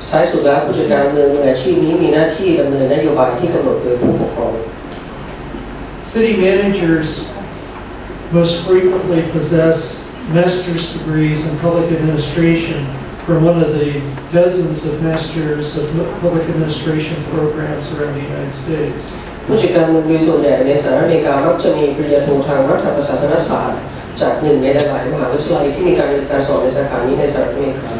Speaker 6: ท้ายสุดแล้วผู้จัดการเมืองมืออาชีพนี้มีหน้าที่ดำเนินนโยบายที่กำหนดโดยผู้ปกครอง
Speaker 5: City managers most frequently possess master's degrees in public administration from one of the dozens of masters of public administration programs around the United States.
Speaker 6: ผู้จัดการเมืองโดยส่วนใหญ่ในสหรัฐอเมริกามักจะมีปริญญาโททางรัฐประศาสนศาสตร์จากหนึ่งในหลายมหาวิทยาลัยที่มีการเรียนการสอนในสาขานี้ในสหรัฐอเมริกา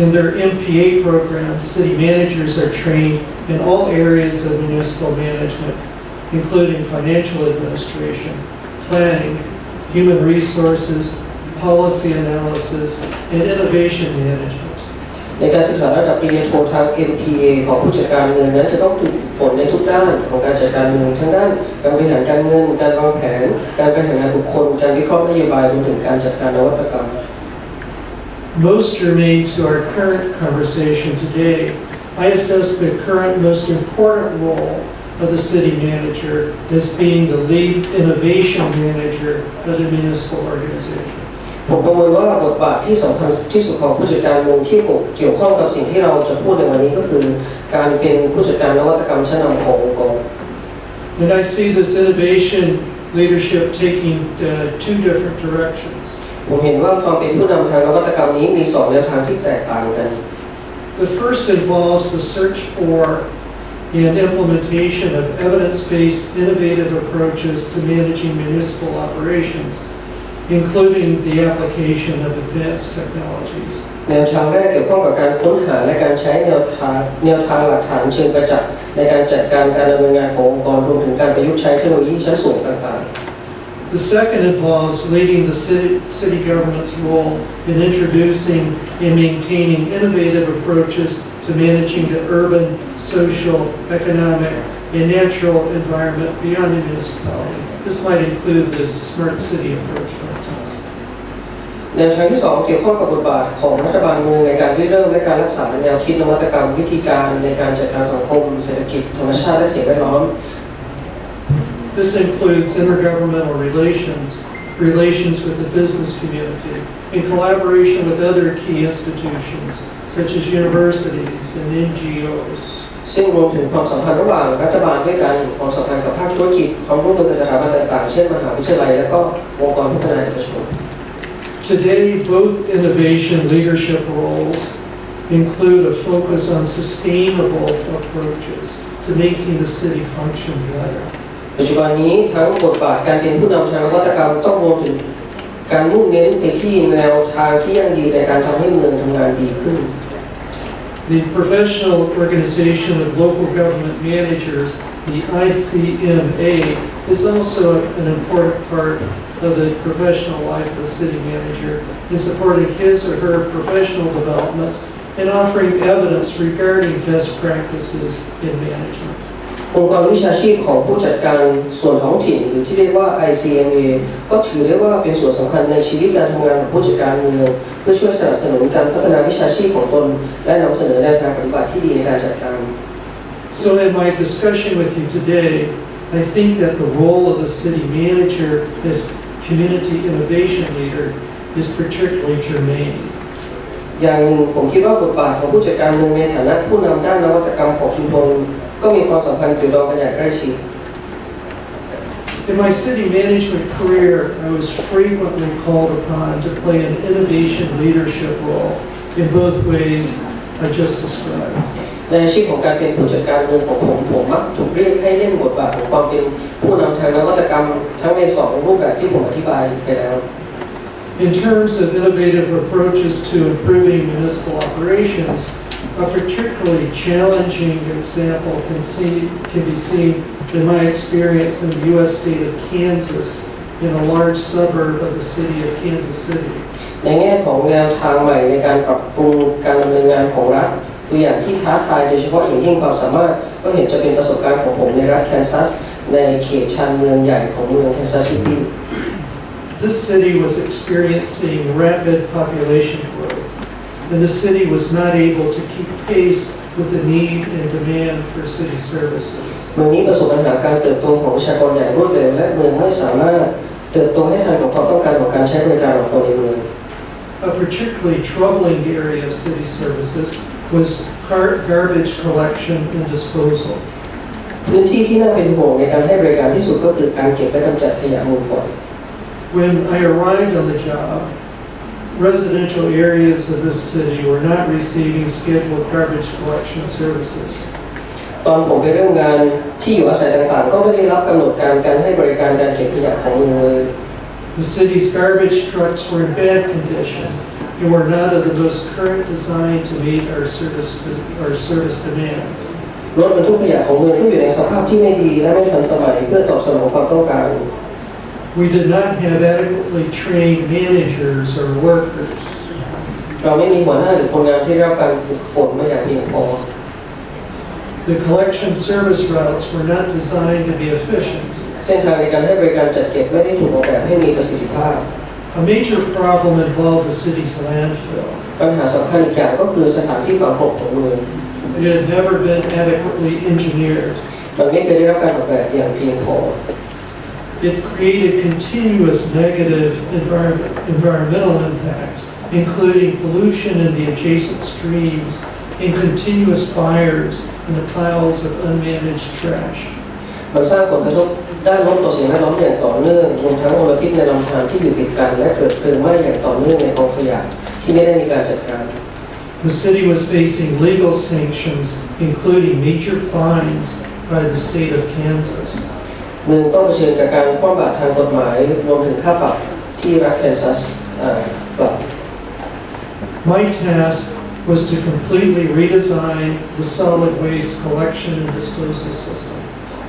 Speaker 5: In their MPA programs, city managers are trained in all areas of municipal management, including financial administration, planning, human resources, policy analysis, and innovation management.
Speaker 6: ในการศึกษาระดับปริญญาโททาง MPA ของผู้จัดการเมืองนั้นจะต้องฝึกฝนในทุกด้านของการจัดการเมืองทั้งด้านการบริหารการเงินการวางแผนการบริหารงานบุคคลการวิเคราะห์นโยบายรวมถึงการจัดการนวัตกรรม
Speaker 5: Most germane to our current conversation today, I assess the current most important role of the city manager as being the lead innovation manager of the municipal organization.
Speaker 6: ผมกังวลว่าบทบาทที่สำคัญที่สุดของผู้จัดการเมืองที่เกี่ยวข้องกับสิ่งที่เราจะพูดในวันนี้ก็คือการเป็นผู้จัดการนวัตกรรมชั้นนำขององค์กร
Speaker 5: And I see this innovation leadership taking 2 different directions.
Speaker 6: ผมเห็นว่าความเป็นผู้นำทางนวัตกรรมนี้มี2แนวทางที่แตกต่างกัน
Speaker 5: The first involves the search for and implementation of evidence-based innovative approaches to managing municipal operations, including the application of advanced technologies.
Speaker 6: แนวทางแรกเกี่ยวข้องกับการค้นหาและการใช้แนวทางหลักฐานเชิงประจักษ์ในการจัดการการดำเนินงานขององค์กรรวมถึงการประยุกต์ใช้เทคโนโลยีชั้นสูงต่างๆ
Speaker 5: The second involves leading the city government's role in introducing and maintaining innovative approaches to managing the urban, social, economic, and natural environment beyond the municipality. This might include the smart city approach, for instance.
Speaker 6: แนวทางที่ 2 เกี่ยวข้องกับบทบาทของรัฐบาลเมืองในการริเริ่มและการรักษาแนวคิดนวัตกรรมวิธีการในการจัดการสังคมเศรษฐกิจธรรมชาติและสิ่งแวดล้อม
Speaker 5: This includes intergovernmental relations with the business community, in collaboration with other key institutions, such as universities and NGOs.
Speaker 6: ซึ่งรวมถึงความสัมพันธ์ระหว่างรัฐบาลด้วยกันความสัมพันธ์กับภาคธุรกิจความร่วมมือกับสถาบันต่างๆเช่นมหาวิทยาลัยและก็องค์กรพัฒนาเอกชน
Speaker 5: Today, both innovation leadership roles include a focus on sustainable approaches to making the city function better.
Speaker 6: ปัจจุบันนี้ทั้งบทบาทการเป็นผู้นำทางนวัตกรรมต้องรวมถึงการมุ่งเน้นไปที่แนวทางที่ยั่งยืนในการทำให้เมืองทำงานดีขึ้น
Speaker 5: The professional organization of local government managers, the ICMA, is also an important part of the professional life of the city manager in supporting his or her professional development and offering evidence regarding best practices in management.
Speaker 6: องค์กรวิชาชีพของผู้จัดการส่วนท้องถิ่นหรือที่เรียกว่า ICMA ก็ถือได้ว่าเป็นส่วนสำคัญในชีวิตการทำงานของผู้จัดการเมืองเพื่อช่วยสนับสนุนการพัฒนาวิชาชีพของตนและนำเสนอแนวทางปฏิบัติที่ดีในการจัดการ
Speaker 5: So in my discussion with you today, I think that the role of the city manager as community innovation leader is particularly germane.
Speaker 6: อย่างหนึ่งผมคิดว่าบทบาทของผู้จัดการเมืองในฐานะผู้นำด้านนวัตกรรมของชุมชนก็มีความสัมพันธ์เกี่ยวดองกันอย่างใกล้ชิด
Speaker 5: In my city management career, I was frequently called upon to play an innovation leadership role in both ways I just described.
Speaker 6: ในอาชีพของการเป็นผู้จัดการเมืองของผมมักถูกเรียกให้เล่นบทบาทของความเป็นผู้นำทางนวัตกรรมทั้งใน2รูปแบบที่ผมอธิบายไปแล้ว
Speaker 5: In terms of innovative approaches to improving municipal operations, a particularly challenging example can be seen in my experience in the U.S. state of Kansas, in a large suburb of the city of Kansas City.
Speaker 6: ในแง่ของแนวทางใหม่ในการปรับปรุงการดำเนินงานของรัฐตัวอย่างที่ท้าทายโดยเฉพาะอย่างยิ่งความสามารถก็เห็นจะเป็นประสบการณ์ของผมในรัฐแคนซัสในเขตชานเมืองใหญ่ของเมืองแคนซัสซิตี้
Speaker 5: This city was experiencing rapid population growth, and the city was not able to keep pace with the need and demand for city services.
Speaker 6: เมืองนี้ประสบปัญหาการเติบโตของประชากรอย่างรวดเร็วและเมืองไม่สามารถเติบโตให้ทันกับความต้องการของการใช้บริการของคนในเมือง
Speaker 5: A particularly troubling area of city services was garbage collection and disposal.
Speaker 6: พื้นที่ที่น่าเป็นห่วงในการให้บริการที่สุดก็คือการเก็บและกำจัดขยะมูลฝอย
Speaker 5: When I arrived on the job, residential areas of this city were not receiving scheduled garbage collection services.
Speaker 6: ตอนผมไปเริ่มงานที่อยู่อาศัยต่างๆก็ไม่ได้รับกำหนดการให้บริการการเก็บขยะของเมืองเลย
Speaker 5: The city's garbage trucks were in bad condition and were not of the most current design to meet our service demands.
Speaker 6: รถบรรทุกขยะของเมืองก็อยู่ในสภาพที่ไม่ดีและไม่ทันสมัยเพื่อตอบสนองความต้องการ
Speaker 5: We did not have adequately trained managers or workers.
Speaker 6: เราไม่มีหัวหน้าหรือคนงานที่ได้รับการฝึกฝนมาอย่างเพียงพอ
Speaker 5: The collection service routes were not designed to be efficient.
Speaker 6: เส้นทางในการให้บริการจัดเก็บไม่ได้ถูกออกแบบให้มีประสิทธิภาพ
Speaker 5: A major problem involved the city's landfill.
Speaker 6: ปัญหาสำคัญอีกอย่างก็คือสถานที่ฝังกลบของเมือง
Speaker 5: It had never been adequately engineered.
Speaker 6: มันไม่เคยได้รับการออกแบบอย่างเพียงพอ
Speaker 5: It created continuous negative environmental impacts, including pollution in the adjacent streams and continuous fires in the piles of unmanaged trash.
Speaker 6: มันสร้างผลกระทบด้านลบต่อสิ่งแวดล้อมอย่างต่อเนื่องรวมทั้งมลพิษในลำธารที่อยู่ติดกันและเกิดเพลิงไหม้อย่างต่อเนื่องในกองขยะที่ไม่ได้มีการจัดการ
Speaker 5: The city was facing legal sanctions, including major fines by the state of Kansas.
Speaker 6: เมืองต้องเผชิญกับการคว่ำบาตรทางกฎหมายรวมถึงค่าปรับที่รัฐแคนซัสปรับ
Speaker 5: My task was to completely redesign the solid waste collection and disposal system.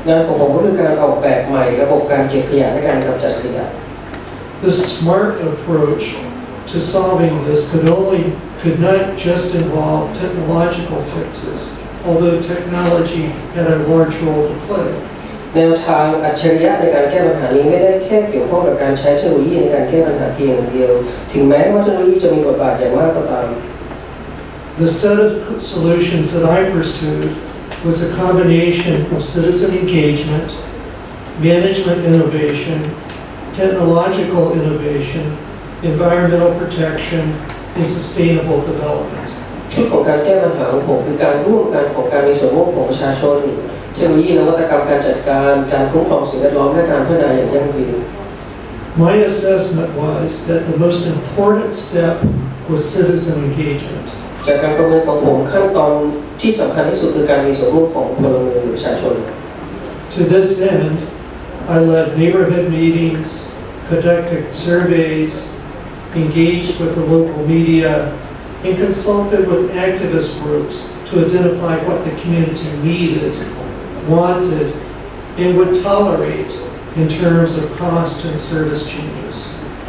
Speaker 6: งานของผมก็คือการออกแบบใหม่ระบบการเก็บขยะและการกำจัดขยะ
Speaker 5: The smart approach to solving this could not just involve technological fixes, although technology had a large role to play.
Speaker 6: แนวทางอัจฉริยะในการแก้ปัญหานี้ไม่ได้แค่เกี่ยวข้องกับการใช้เทคโนโลยีในการแก้ปัญหาเพียงอย่างเดียวถึงแม้ว่าเทคโนโลยีจะมีบทบาทอย่างมากก็ตาม
Speaker 5: The set of solutions that I pursued was a combination of citizen engagement, management innovation, technological innovation, environmental protection, and sustainable development.
Speaker 6: ชุดของการแก้ปัญหาของผมคือการร่วมกันของการมีส่วนร่วมของประชาชนเทคโนโลยีนวัตกรรมการจัดการการคุ้มครองสิ่งแวดล้อมและการพัฒนาอย่างยั่งยืน
Speaker 5: My assessment was that the most important step was citizen engagement.
Speaker 6: จากการประเมินของผมขั้นตอนที่สำคัญที่สุดคือการมีส่วนร่วมของพลเมืองหรือประชาชน
Speaker 5: To this end, I led neighborhood meetings, conducted surveys, engaged with the local media, and consulted with activist groups to identify what the community needed, wanted, and would tolerate in terms of cost and service changes.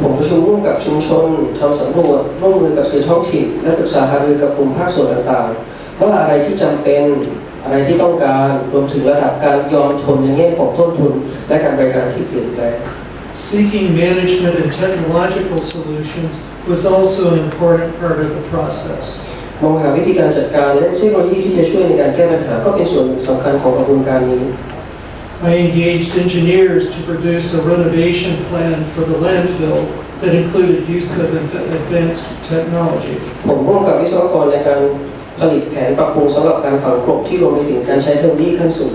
Speaker 6: ผมประชุมร่วมกับชุมชนทำสำรวจร่วมมือกับสื่อท้องถิ่นและปรึกษาหารือกับกลุ่มภาคส่วนต่างๆว่าอะไรที่จำเป็นอะไรที่ต้องการรวมถึงระดับการยอมทนในแง่ของต้นทุนและการบริการที่เปลี่ยนแปลง
Speaker 5: Seeking management and technological solutions was also an important part of the process.
Speaker 6: มองหาวิธีการจัดการและเทคโนโลยีที่จะช่วยในการแก้ปัญหาก็เป็นส่วนสำคัญของกระบวนการนี้
Speaker 5: I engaged engineers to produce a renovation plan for the landfill that included use of advanced technology.
Speaker 6: ผมร่วมกับวิศวกรในการผลิตแผนปรับปรุงสำหรับการฝังกลบที่รวมไปถึงการใช้เทคโนโลยีขั้นสูง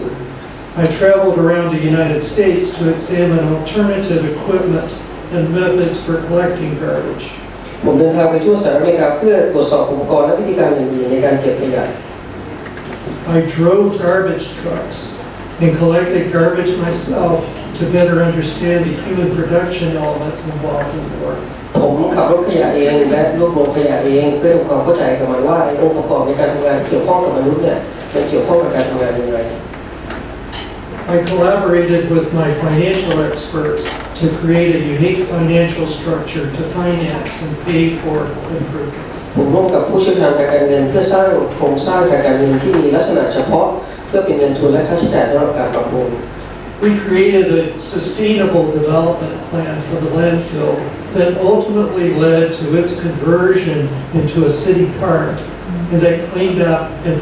Speaker 5: I traveled around the United States to examine alternative equipment and methods for collecting garbage.
Speaker 6: ผมเดินทางไปทั่วสหรัฐอเมริกาเพื่อตรวจสอบอุปกรณ์และวิธีการอื่นๆในการเก็บขยะ
Speaker 5: I drove garbage trucks and collected garbage myself to better understand the human production element involved in the work.
Speaker 6: ผมขับรถขยะเองและรวบรวมขยะเองเพื่อทำความเข้าใจกับมันว่าองค์ประกอบในการทำงานเกี่ยวข้องกับมนุษย์เนี่ยมันเกี่ยวข้องกับการทำงานอย่างไร
Speaker 5: I collaborated with my financial experts to create a unique financial structure to finance and pay for improvements.
Speaker 6: ผมร่วมกับผู้เชี่ยวชาญทางการเงินเพื่อสร้างโครงสร้างทางการเงินที่มีลักษณะเฉพาะเพื่อเป็นเงินทุนและค่าใช้จ่ายสำหรับการปรับปรุง
Speaker 5: We created a sustainable development plan for the landfill that ultimately led to its conversion into a city park and that cleaned up and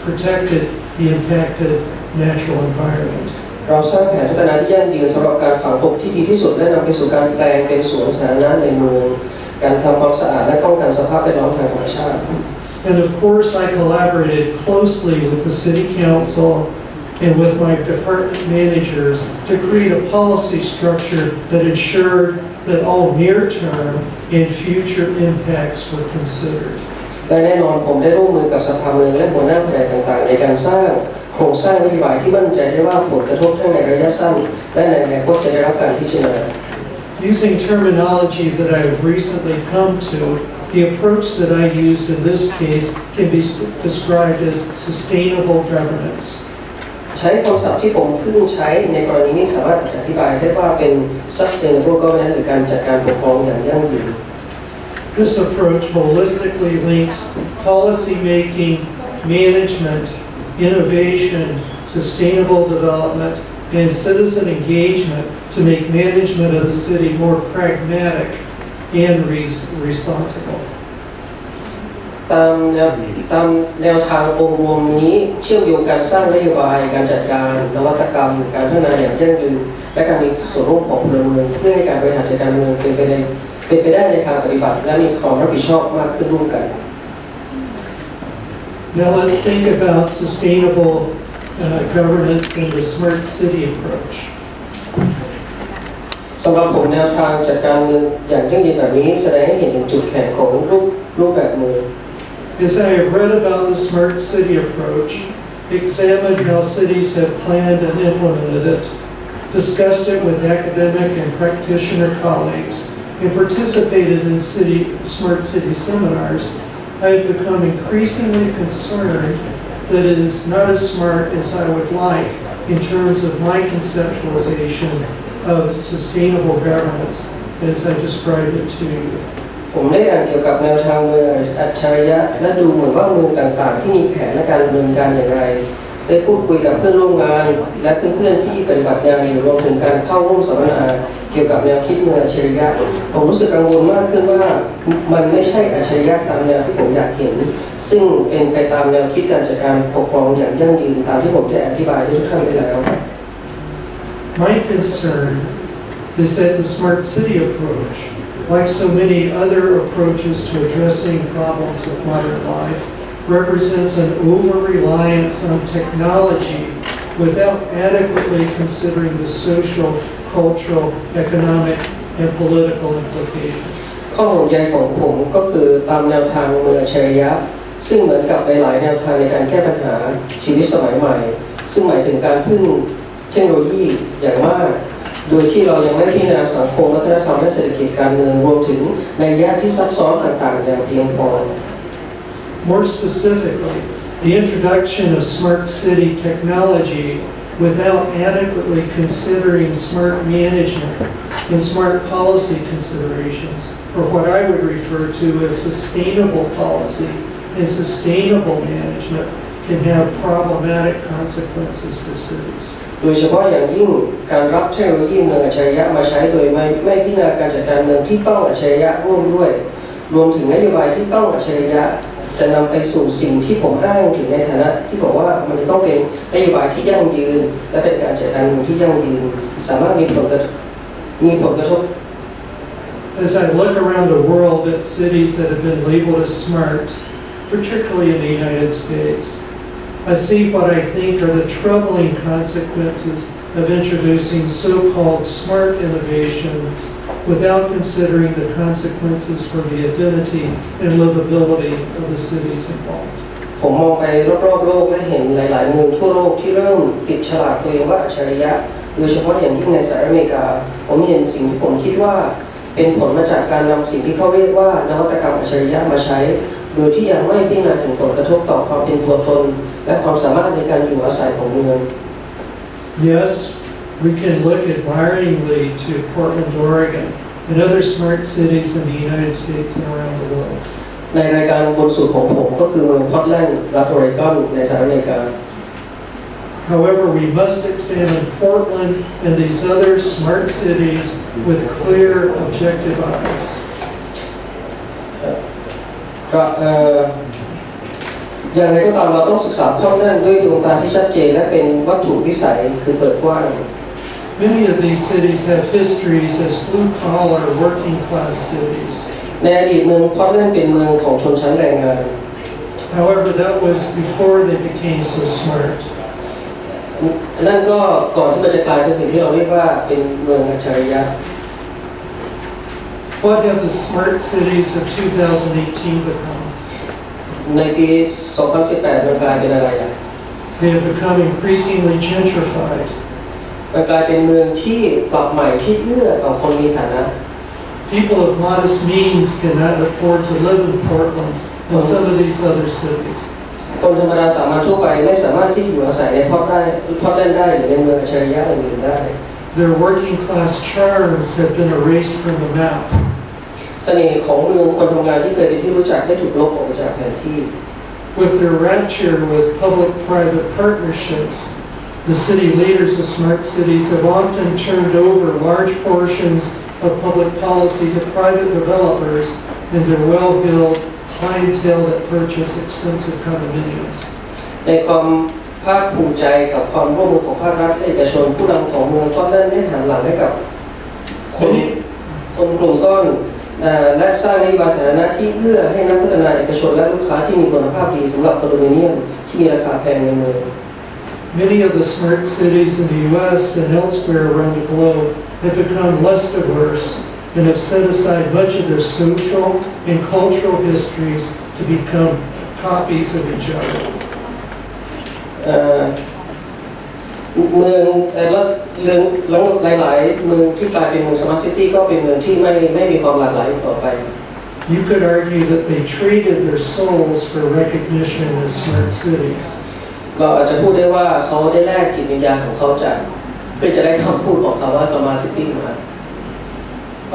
Speaker 5: protected the impacted natural environment.
Speaker 6: เราสร้างแผนพัฒนาที่ยั่งยืนสำหรับการฝังกลบที่ดีที่สุดและนำไปสู่การแปลงเป็นสวนสาธารณะในเมืองการทำความสะอาดและป้องกันสภาพแวดล้อมทางธรรมชาติ
Speaker 5: And of course, I collaborated closely with the City Council and with my department managers to create a policy structure that ensured that all near-term and future impacts were considered.
Speaker 6: และแน่นอนผมได้ร่วมมือกับสภาเมืองและหัวหน้าแผนกต่างๆในการสร้างโครงสร้างนโยบายที่มั่นใจได้ว่าผลกระทบทั้งในระยะสั้นและในอนาคตจะได้รับการพิจารณา
Speaker 5: Using terminology that I have recently come to, the approach that I used in this case can be described as sustainable governance.
Speaker 6: ใช้คำศัพท์ที่ผมเพิ่งใช้ในกรณีนี้สามารถอธิบายได้ว่าเป็น sustainable governance หรือการจัดการปกครองอย่างยั่งยืน
Speaker 5: This approach holistically links policy making, management, innovation, sustainable development, and citizen engagement to make management of the city more pragmatic and responsible.
Speaker 6: ตามแนวทางองค์รวมนี้เชื่อมโยงการสร้างนโยบายการจัดการนวัตกรรมการพัฒนาอย่างยั่งยืนและการมีส่วนร่วมของพลเมืองเพื่อให้การบริหารจัดการเมืองเป็นไปได้ในทางปฏิบัติและมีความรับผิดชอบมากขึ้นร่วมกัน
Speaker 5: Now let's think about sustainable governance and the smart city approach.
Speaker 6: สำหรับผมแนวทางจัดการเมืองอย่างยั่งยืนแบบนี้แสดงให้เห็นถึงจุดแข็งของรูปแบบเมือง
Speaker 5: As I have read about the smart city approach, examined how cities have planned and implemented it, discussed it with academic and practitioner colleagues, and participated in smart city seminars, I have become increasingly concerned that it is not as smart as I would like in terms of my conceptualization of sustainable governance as I described it to you.
Speaker 6: ผมได้อ่านเกี่ยวกับแนวทางเมืองอัจฉริยะและดูเหมือนว่าเมืองต่างๆที่มีแผนและการดำเนินการอย่างไรแ ได้พูดคุยกับเพื่อนร่วมงานและเพื่อนๆที่ปฏิบัติงานอยู่รวมถึงการเข้าร่วมสัมมนาเกี่ยวกับแนวคิดเมืองอัจฉริยะผมรู้สึกกังวลมากขึ้นว่ามันไม่ใช่อัจฉริยะตามแนวที่ผมอยากเห็นซึ่งเป็นไปตามแนวคิดการจัดการปกครองอย่างยั่งยืนตามที่ผมได้อธิบายให้ทุกท่านไปแล้ว
Speaker 5: My concern is that the smart city approach, like so many other approaches to addressing problems of modern life, represents an over-reliance on technology without adequately considering the social, cultural, economic, and political implications.
Speaker 6: ข้อห่วงใยของผมก็คือตามแนวทางเมืองอัจฉริยะซึ่งเหมือนกับหลายๆแนวทางในการแก้ปัญหาชีวิตสมัยใหม่ซึ่งหมายถึงการพึ่งเทคโนโลยีอย่างมากโดยที่เรายังไม่พิจารณาสังคมวัฒนธรรมและเศรษฐกิจการเมืองรวมถึงในแง่ที่ซับซ้อนต่างๆอย่างเพียงพอ
Speaker 5: More specifically, the introduction of smart city technology without adequately considering smart management and smart policy considerations, or what I would refer to as sustainable policy and sustainable management, can have problematic consequences for cities.
Speaker 6: โดยเฉพาะอย่างยิ่งการรับเทคโนโลยีเมืองอัจฉริยะมาใช้โดยไม่พิจารณาการจัดการเมืองที่ต้องอัจฉริยะร่วมด้วยรวมถึงนโยบายที่ต้องอัจฉริยะจะนำไปสู่สิ่งที่ผมอ้างถึงในฐานะที่บอกว่ามันจะต้องเป็นนโยบายที่ยั่งยืนและเป็นการจัดการเมืองที่ยั่งยืนสามารถมีผลกระทบ
Speaker 5: As I look around the world at cities that have been labeled as smart, particularly in the United States, I see what I think are the troubling consequences of introducing so-called smart innovations without considering the consequences for the identity and livability of the cities involved.
Speaker 6: ผมมองไปรอบๆโลกและเห็นหลายๆเมืองทั่วโลกที่เริ่มติดฉลากตัวเองว่าอัจฉริยะโดยเฉพาะอย่างยิ่งในสหรัฐอเมริกาผมเห็นสิ่งที่ผมคิดว่าเป็นผลมาจากการนำสิ่งที่เขาเรียกว่านวัตกรรมอัจฉริยะมาใช้โดยที่ยังไม่พิจารณาถึงผลกระทบต่อความเป็นตัวตนและความสามารถในการอยู่อาศัยของเมือง
Speaker 5: Yes, we can look admiringly to Portland, Oregon, and other smart cities in the United States and around the world.
Speaker 6: ในรายการบนสุดของผมก็คือเมืองพอร์ตแลนด์รัฐโอเรกอนในสหรัฐอเมริกา
Speaker 5: However, we must examine Portland and these other smart cities with clear, objective eyes.
Speaker 6: อย่างไรก็ตามเราต้องศึกษาพอร์ตแลนด์ด้วยดวงตาที่ชัดเจนและเป็นวัตถุวิสัยคือเปิดกว้าง
Speaker 5: Many of these cities have histories as blue-collar, working-class cities.
Speaker 6: ในอดีตเมืองพอร์ตแลนด์เป็นเมืองของชนชั้นแรงงาน
Speaker 5: However, that was before they became so smart.
Speaker 6: นั่นก็ก่อนที่มันจะกลายเป็นสิ่งที่เราเรียกว่าเป็นเมืองอัจฉริยะ
Speaker 5: What have the smart cities of 2018 become?
Speaker 6: ในปี 2018 มันกลายเป็นอะไรอ่ะ
Speaker 5: They have become increasingly gentrified.
Speaker 6: มันกลายเป็นเมืองที่ปรับใหม่ที่เอื้อต่อคนมีฐานะ
Speaker 5: People of modest means cannot afford to live in Portland and some of these other cities.
Speaker 6: คนธรรมดาสามัญทั่วไปไม่สามารถที่อยู่อาศัยในพอร์ตแลนด์ได้หรือในเมืองอัจฉริยะอื่นๆได้
Speaker 5: Their working-class charms have been erased from the map.
Speaker 6: เสน่ห์ของเมืองคนทำงานที่เคยเป็นที่รู้จักได้ถูกลบออกไปจากแผนที่
Speaker 5: With their rapture with public-private partnerships, the city leaders of smart cities have often turned over large portions of public policy to private developers and their well-heeled clientele that purchase expensive condominiums.
Speaker 6: ในความภาคภูมิใจกับความร่วมมือของภาครัฐและเอกชนผู้นำของเมืองพอร์ตแลนด์ได้หันหลังให้กับคนกลุ่มก้อนและสร้างนโยบายสาธารณะที่เอื้อให้นักพัฒนาเอกชนและลูกค้าที่มีคุณภาพดีสำหรับคอนโดมิเนียมที่มีราคาแพงในเมือง
Speaker 5: Many of the smart cities in the U.S. and elsewhere around the globe have become less diverse and have set aside much of their social and cultural histories to become copies of each other.
Speaker 6: เมืองแต่ละเรื่องหลายๆเมืองที่กลายเป็นเมืองสมาร์ทซิตี้ก็เป็นเมืองที่ไม่มีความหลากหลายต่อไป
Speaker 5: You could argue that they traded their souls for recognition as smart cities.
Speaker 6: เราอาจจะพูดได้ว่าเขาได้แลกจิตวิญญาณของเขาจากเพื่อจะได้คำพูดของเขาว่าสมาร์ทซิตี้มา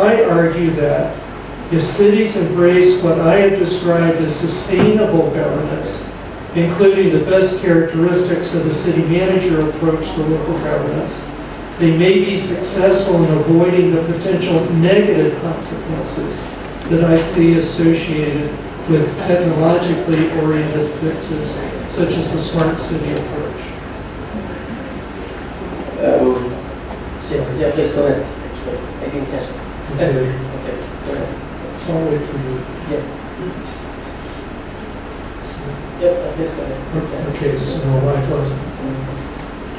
Speaker 5: I argue that if cities embrace what I have described as sustainable governance, including the best characteristics of the city manager approach to local governance. They may be successful in avoiding the potential negative consequences that I see associated with technologically oriented fixes, such as the smart city approach.
Speaker 6: Yeah, please go ahead. I didn't catch it.
Speaker 5: Okay,
Speaker 6: Okay, go ahead.
Speaker 5: I'll wait for you.
Speaker 6: Yeah. Yep, please go ahead.
Speaker 5: Okay, so my thoughts.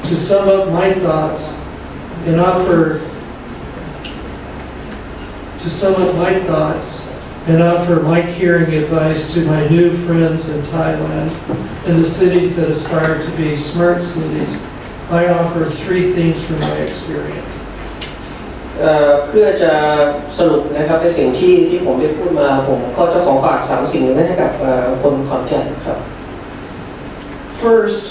Speaker 5: To sum up my thoughts and offer my caring advice to my new friends in Thailand and the cities that aspire to be smart cities, I offer 3 things from my experience.
Speaker 6: เพื่อจะสรุปนะครับในสิ่งที่ผมได้พูดมาผมก็จะขอฝาก3สิ่งไว้ให้กับคนขอนแก่นครับ
Speaker 5: First,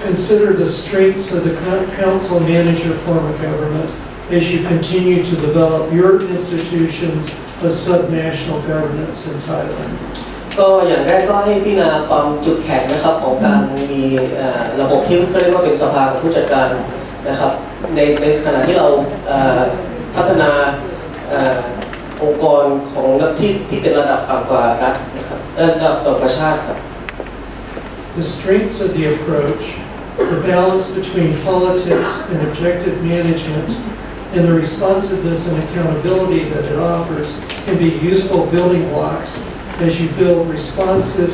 Speaker 5: consider the strengths of the council manager form of government as you continue to develop your institutions of subnational governance in Thailand.
Speaker 6: ก็อย่างแรกก็ให้พิจารณาความจุดแข็งนะครับของการมีระบบที่เรียกว่าเป็นสภาของผู้จัดการนะครับในขณะที่เราพัฒนาองค์กรของที่เป็นระดับต่ำกว่ารัฐนะครับระดับต่ำกว่าชาติครับ
Speaker 5: The strengths of the approach, the balance between politics and objective management, and the responsiveness and accountability that it offers can be useful building blocks as you build responsive,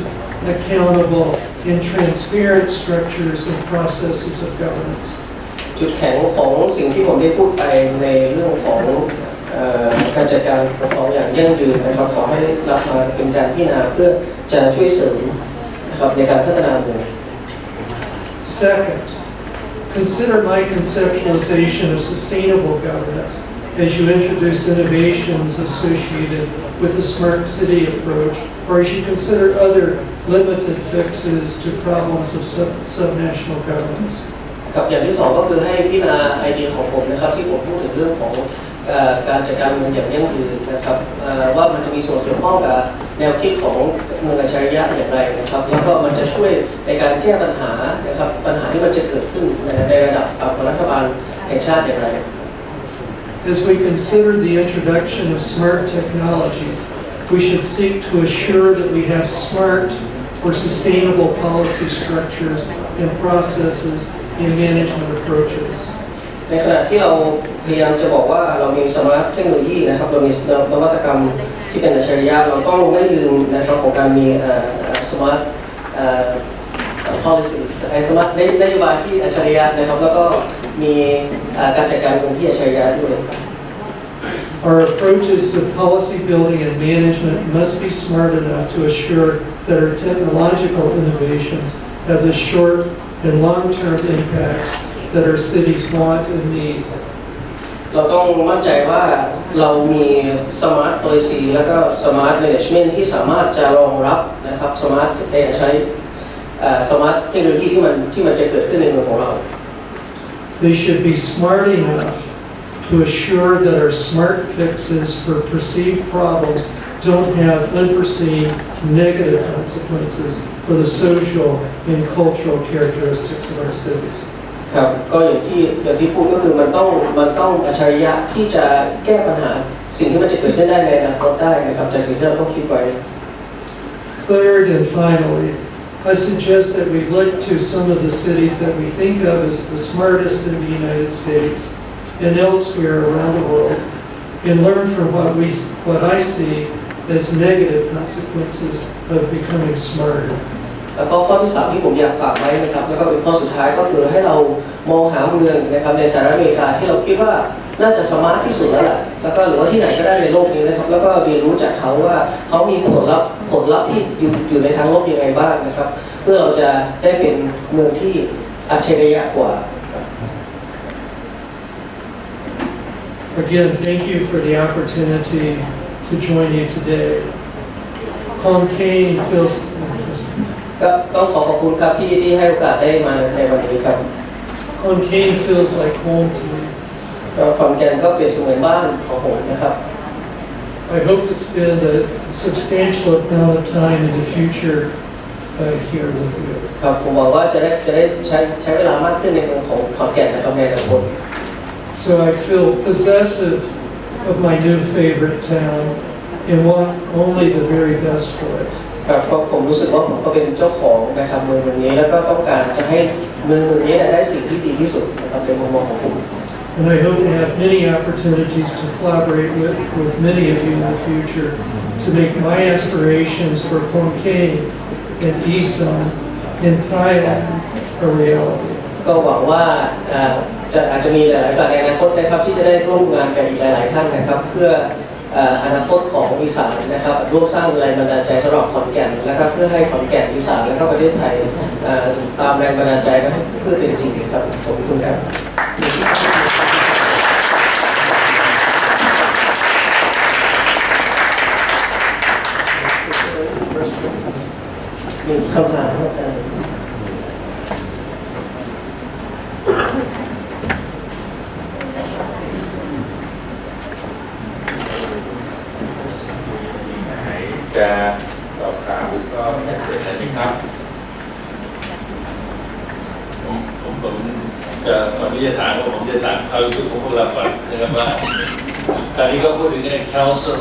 Speaker 5: accountable, and transparent structures and processes of governance.
Speaker 6: จุดแข็งของสิ่งที่ผมได้พูดไปในเรื่องของการจัดการปกครองอย่างยั่งยืนนะครับขอให้รับมาเป็นการพิจารณาเพื่อจะช่วยเสริมนะครับในการพัฒนาเมือง
Speaker 5: Second, consider my conceptualization of sustainable governance as you introduce innovations associated with the smart city approach, or as you consider other limited fixes to problems of subnational governance.
Speaker 6: ครับอย่างที่2ก็คือให้พิจารณาไอเดียของผมนะครับที่ผมพูดถึงเรื่องของการจัดการเมืองอย่างยั่งยืนนะครับว่ามันจะมีส่วนเกี่ยวข้องกับแนวคิดของเมืองอัจฉริยะอย่างไรนะครับแล้วก็มันจะช่วยในการแก้ปัญหานะครับปัญหาที่มันจะเกิดขึ้นในระดับของรัฐบาลแห่งชาติอย่างไร
Speaker 5: As we consider the introduction of smart technologies, we should seek to assure that we have smart or sustainable policy structures and processes in management approaches.
Speaker 6: ในขณะที่เราพยายามจะบอกว่าเรามีสมาร์ทเทคโนโลยีนะครับเรามีนวัตกรรมที่เป็นอัจฉริยะเราต้องไม่ลืมนะครับของการมีสมาร์ทpolicy สมาร์ทนโยบายที่อัจฉริยะนะครับแล้วก็มีการจัดการเมืองที่อัจฉริยะด้วย
Speaker 5: Our approaches to policy building and management must be smart enough to assure that our technological innovations have the short and long-term impacts that our cities want and need.
Speaker 6: เราต้องมั่นใจว่าเรามี smart policy แล้วก็ smart management ที่สามารถจะรองรับนะครับ smart ใช้ smart เทคโนโลยีที่มันจะเกิดขึ้นในเมืองของเรา
Speaker 5: They should be smart enough to assure that our smart fixes for perceived problems don't have unforeseen negative consequences for the social and cultural characteristics of our cities.
Speaker 6: ครับก็อย่างที่พูดก็คือมันต้องอัจฉริยะที่จะแก้ปัญหาสิ่งที่มันจะเกิดขึ้นได้ในอนาคตได้นะครับแต่สิ่งที่เราต้องคิดไว้
Speaker 5: Third and finally, I suggest that we look to some of the cities that we think of as the smartest in the United States and elsewhere around the world and learn from what I see as negative consequences of becoming smarter.
Speaker 6: แล้วก็ข้อที่3ที่ผมอยากฝากไว้นะครับแล้วก็เป็นข้อสุดท้ายก็คือให้เรามองหาเมืองนะครับในสหรัฐอเมริกาที่เราคิดว่าน่าจะสมาร์ทที่สุดแล้วแหละแล้วก็หรือว่าที่ไหนก็ได้ในโลกนี้นะครับแล้วก็เรียนรู้จากเขาว่าเขามีผลลัพธ์ที่อยู่ในทางโลกยังไงบ้างนะครับเพื่อเราจะได้เป็นเมืองที่อัจฉริยะกว่า
Speaker 5: Again, thank you for the opportunity to join you today. Crumpton feels
Speaker 6: ก็ต้องขอบคุณครับที่ให้โอกาสได้มาในวันนี้ครับ
Speaker 5: Crumpton feels like home to me.
Speaker 6: ขอนแก่นก็เปรียบเสมือนบ้านของผมนะครับ
Speaker 5: I hope to spend a substantial amount of time in the future here with you.
Speaker 6: ครับผมบอกว่าจะได้ใช้เวลามากขึ้นในเมืองของขอนแก่นนะครับในอนาคต
Speaker 5: So I feel possessive of my new favorite town and want only the very best for it.
Speaker 6: ครับเพราะผมรู้สึกว่าผมก็เป็นเจ้าของนะครับเมืองนี้แล้วก็ต้องการจะให้เมืองนี้ได้สิ่งที่ดีที่สุดนะครับในมุมมองของผม
Speaker 5: And I hope to have many opportunities to collaborate with many of you in the future to make my aspirations for Khon Kaen and Isan in Thailand a reality.
Speaker 6: ก็หวังว่าอาจจะมีหลายๆการในอนาคตนะครับที่จะได้ร่วมงานกับอีกหลายๆท่านนะครับเพื่ออนาคตของอีสานนะครับร่วมสร้างแรงบันดาลใจสำหรับขอนแก่นนะครับเพื่อให้ขอนแก่นอีสานและก็ประเทศไทยตามแรงบันดาลใจนั้นเพื่อเป็นจริงครับขอบคุณครับมีคำถามไหมอาจารย์
Speaker 4: จะสอบถามก็เชิญได้ไหมครับ
Speaker 7: ผมจะก่อนที่จะถามผมจะถามความรู้สึกของพวกเราก่อนนะครับว่าตอนนี้ก็พูดถึงใน Council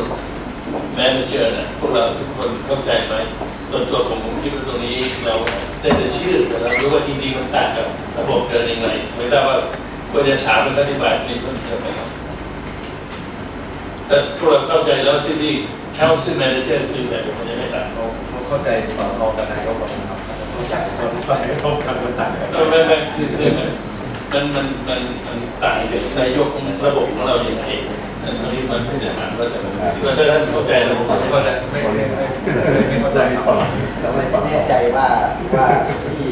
Speaker 7: Manager นะพวกเราทุกคนเข้าใจไหมตัวผมคิดว่าตรงนี้เราได้แต่ชื่อแต่เรารู้ว่าจริงๆมันต่างกับระบบเดินยังไงไม่ทราบว่าควรจะถามเป็นอธิบายนี้เพิ่มเติมไหมครับแต่พวกเราเข้าใจแล้วที่Council Manager คือแบบผมยังไม่ต่างเขา
Speaker 3: เข้าใจตอนรองนายกบอกนะครับเข้าใจตอนไปเขาทำมันต่างกัน
Speaker 7: ไม่คือมันต่างจากนายกของระบบของเราอย่างไรอันนี้มันจะถามก็จะว่าถ้าท่านเข้าใจแล้วผมก็จะ
Speaker 3: ไม่เข้าใจต่อแล้วไม่แน่ใจว่าที่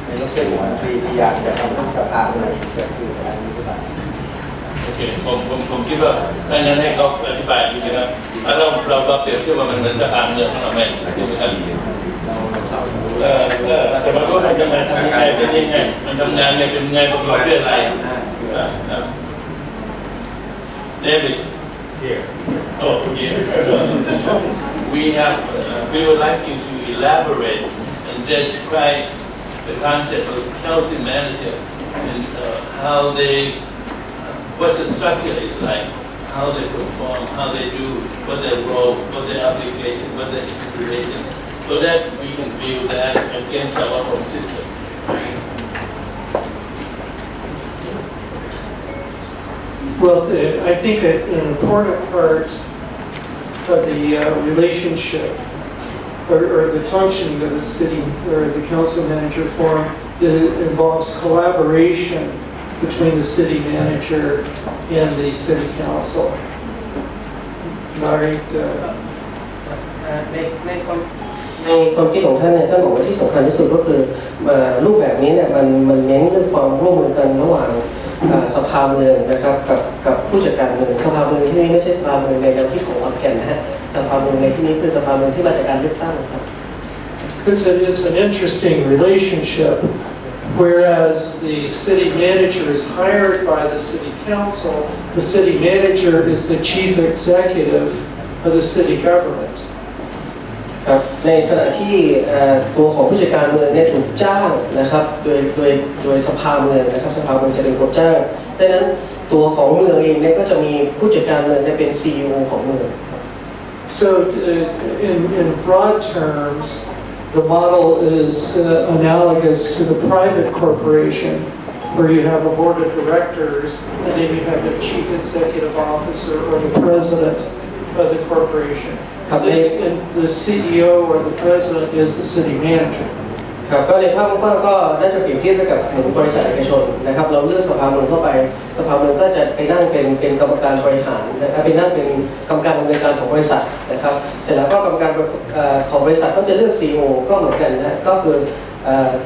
Speaker 3: ในรัฐบาลพยายามจะทำเรื่องสภาเลยเกิดขึ้นอะไรนี้หรือเปล่า
Speaker 7: โอเคผมคิดว่าถ้างั้นให้เขาอธิบายดีนะครับถ้าเราเปรียบเทียบว่ามันเหมือนสภาเมืองของเราไหมดูไหมครับแต่มันก็มันจะมาทำยังไงเป็นยังไงมันทำงานเนี่ยเป็นไงประกอบด้วยอะไรDavid
Speaker 4: here
Speaker 7: oh here we would like you to elaborate and describe the concept of council manager and how they what the structure is like how they perform how they do what their role what their application what their inspiration so that we can view that against our own system.
Speaker 5: Well, I think an important part of the relationship or the functioning of the city or the council manager forum involves collaboration between the city manager and the city council. Right?
Speaker 6: ในความคิดของท่านเนี่ยท่านบอกว่าที่สำคัญที่สุดก็คือรูปแบบนี้เนี่ยมันเน้นเรื่องความร่วมมือกันระหว่างสภาเมืองนะครับกับผู้จัดการเมืองสภาเมืองที่นี่ไม่ใช่สภาเมืองในแนวคิดของขอนแก่นนะฮะสภาเมืองในที่นี้คือสภาเมืองที่มาจากการเลือกตั้งครับ
Speaker 5: It's an interesting relationship. Whereas the city manager is hired by the city council, the city manager is the chief executive of the city government.
Speaker 6: ครับในขณะที่ตัวของผู้จัดการเมืองเนี่ยถูกจ้างนะครับโดยสภาเมืองนะครับสภาเมืองจะเป็นคนจ้างดังนั้นตัวของเมืองเองเนี่ยก็จะมีผู้จัดการเมืองเนี่ยเป็น CEO ของเมือง
Speaker 5: So in broad terms, the model is analogous to the private corporation, where you have a board of directors and then you have the chief executive officer or the president of the corporation. The CEO or the president is the city manager.
Speaker 6: ครับก็ในภาพกว้างๆก็น่าจะเปรียบเทียบกับเหมือนบริษัทเอกชนนะครับเราเลือกสภาเมืองเข้าไปสภาเมืองก็จะไปนั่งเป็นกรรมการบริหารนะครับไปนั่งเป็นกรรมการดำเนินการของบริษัทนะครับเสร็จแล้วก็กรรมการของบริษัทก็จะเลือก CEO ก็เหมือนกันนะก็คือ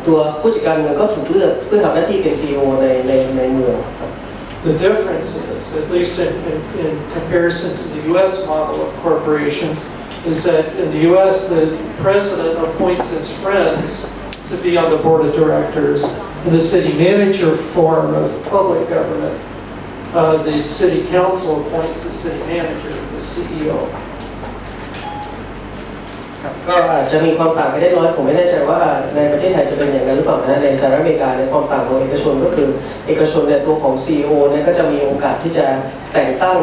Speaker 6: ตัวผู้จัดการเมืองก็ถูกเลือกเพื่อทำหน้าที่เป็น CEO ในเมือง
Speaker 5: The difference is, at least in comparison to the U.S. model of corporations, is that in the U.S. the president appoints his friends to be on the board of directors. In the city manager form of public government, the city council appoints the city manager, the CEO.
Speaker 6: ก็อาจจะมีความต่างไปได้น้อยผมไม่แน่ใจว่าในประเทศไทยจะเป็นอย่างนั้นหรือเปล่านะในสหรัฐอเมริกาในความต่างของเอกชนก็คือเอกชนเนี่ยตัวของ CEO เนี่ยก็จะมีโอกาสที่จะแต่งตั้ง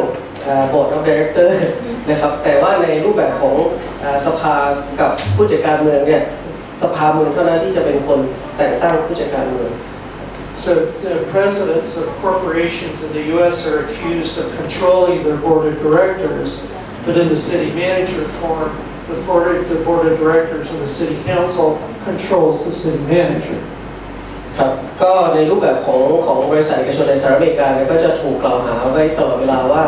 Speaker 6: Board of Director นะครับแต่ว่าในรูปแบบของสภากับผู้จัดการเมืองเนี่ยสภาเมืองเท่านั้นที่จะเป็นคนแต่งตั้งผู้จัดการเมือง
Speaker 5: So the presidents of corporations in the U.S. are accused of controlling their board of directors, but in the city manager form, the board of directors of the city council controls the city manager.
Speaker 6: ครับก็ในรูปแบบของบริษัทเอกชนในสหรัฐอเมริกาเนี่ยก็จะถูกกล่าวหาไว้ตลอดเวลาว่า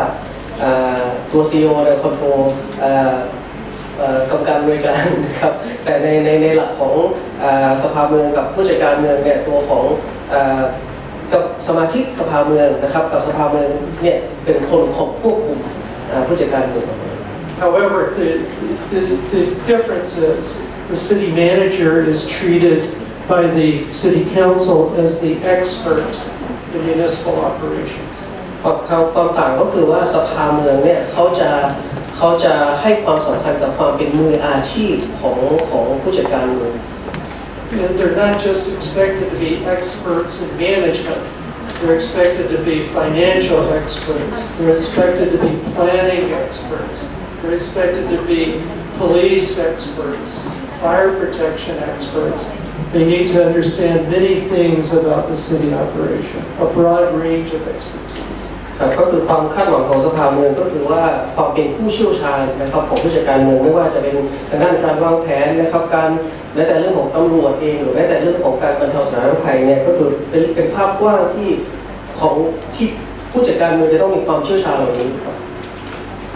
Speaker 6: ตัว CEO เนี่ยคอนโทรลกรรมการบริการนะครับแต่ในหลักของสภาเมืองกับผู้จัดการเมืองเนี่ยตัวของกับสมาชิกสภาเมืองนะครับกับสภาเมืองเนี่ยเป็นคนควบคุมผู้จัดการเมือง
Speaker 5: However, the difference is the city manager is treated by the city council as the expert in municipal operations.
Speaker 6: ความต่างก็คือว่าสภาเมืองเนี่ยเขาจะให้ความสำคัญกับความเป็นมืออาชีพของผู้จัดการเมือง
Speaker 5: And they're not just expected to be experts in management. They're expected to be financial experts. They're expected to be planning experts. They're expected to be police experts, fire protection experts. They need to understand many things about the city operation, a broad range of expertise.
Speaker 6: ก็คือความคาดหวังของสภาเมืองก็คือว่าความเป็นผู้เชี่ยวชาญนะครับของผู้จัดการเมืองไม่ว่าจะเป็นด้านการวางแผนนะครับการแม้แต่เรื่องของตำรวจเองหรือแม้แต่เรื่องของการบรรเทาสาธารณภัยเนี่ยก็คือเป็นภาพกว้างที่ผู้จัดการเมืองจะต้องมีความเชี่ยวชาญเหล่านี้ครับ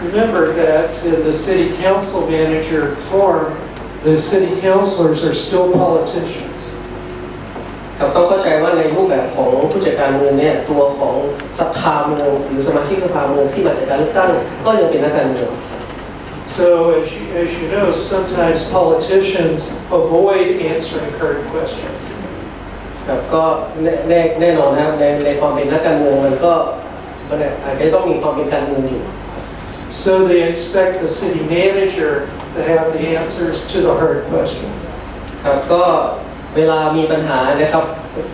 Speaker 5: Remember that in the city council manager form, the city councilors are still politicians.
Speaker 6: ครับต้องเข้าใจว่าในรูปแบบของผู้จัดการเมืองเนี่ยตัวของสภาเมืองหรือสมาชิกสภาเมืองที่มาจากการเลือกตั้งก็ยังเป็นนักการเมือง
Speaker 5: So as you know, sometimes politicians avoid answering hard questions.
Speaker 6: ครับก็แน่นอนนะครับในความเป็นนักการเมืองมันก็อาจจะต้องมีความเป็นการเมืองอยู่
Speaker 5: So they expect the city manager to have the answers to the hard questions.
Speaker 6: ครับก็เวลามีปัญหานะครับ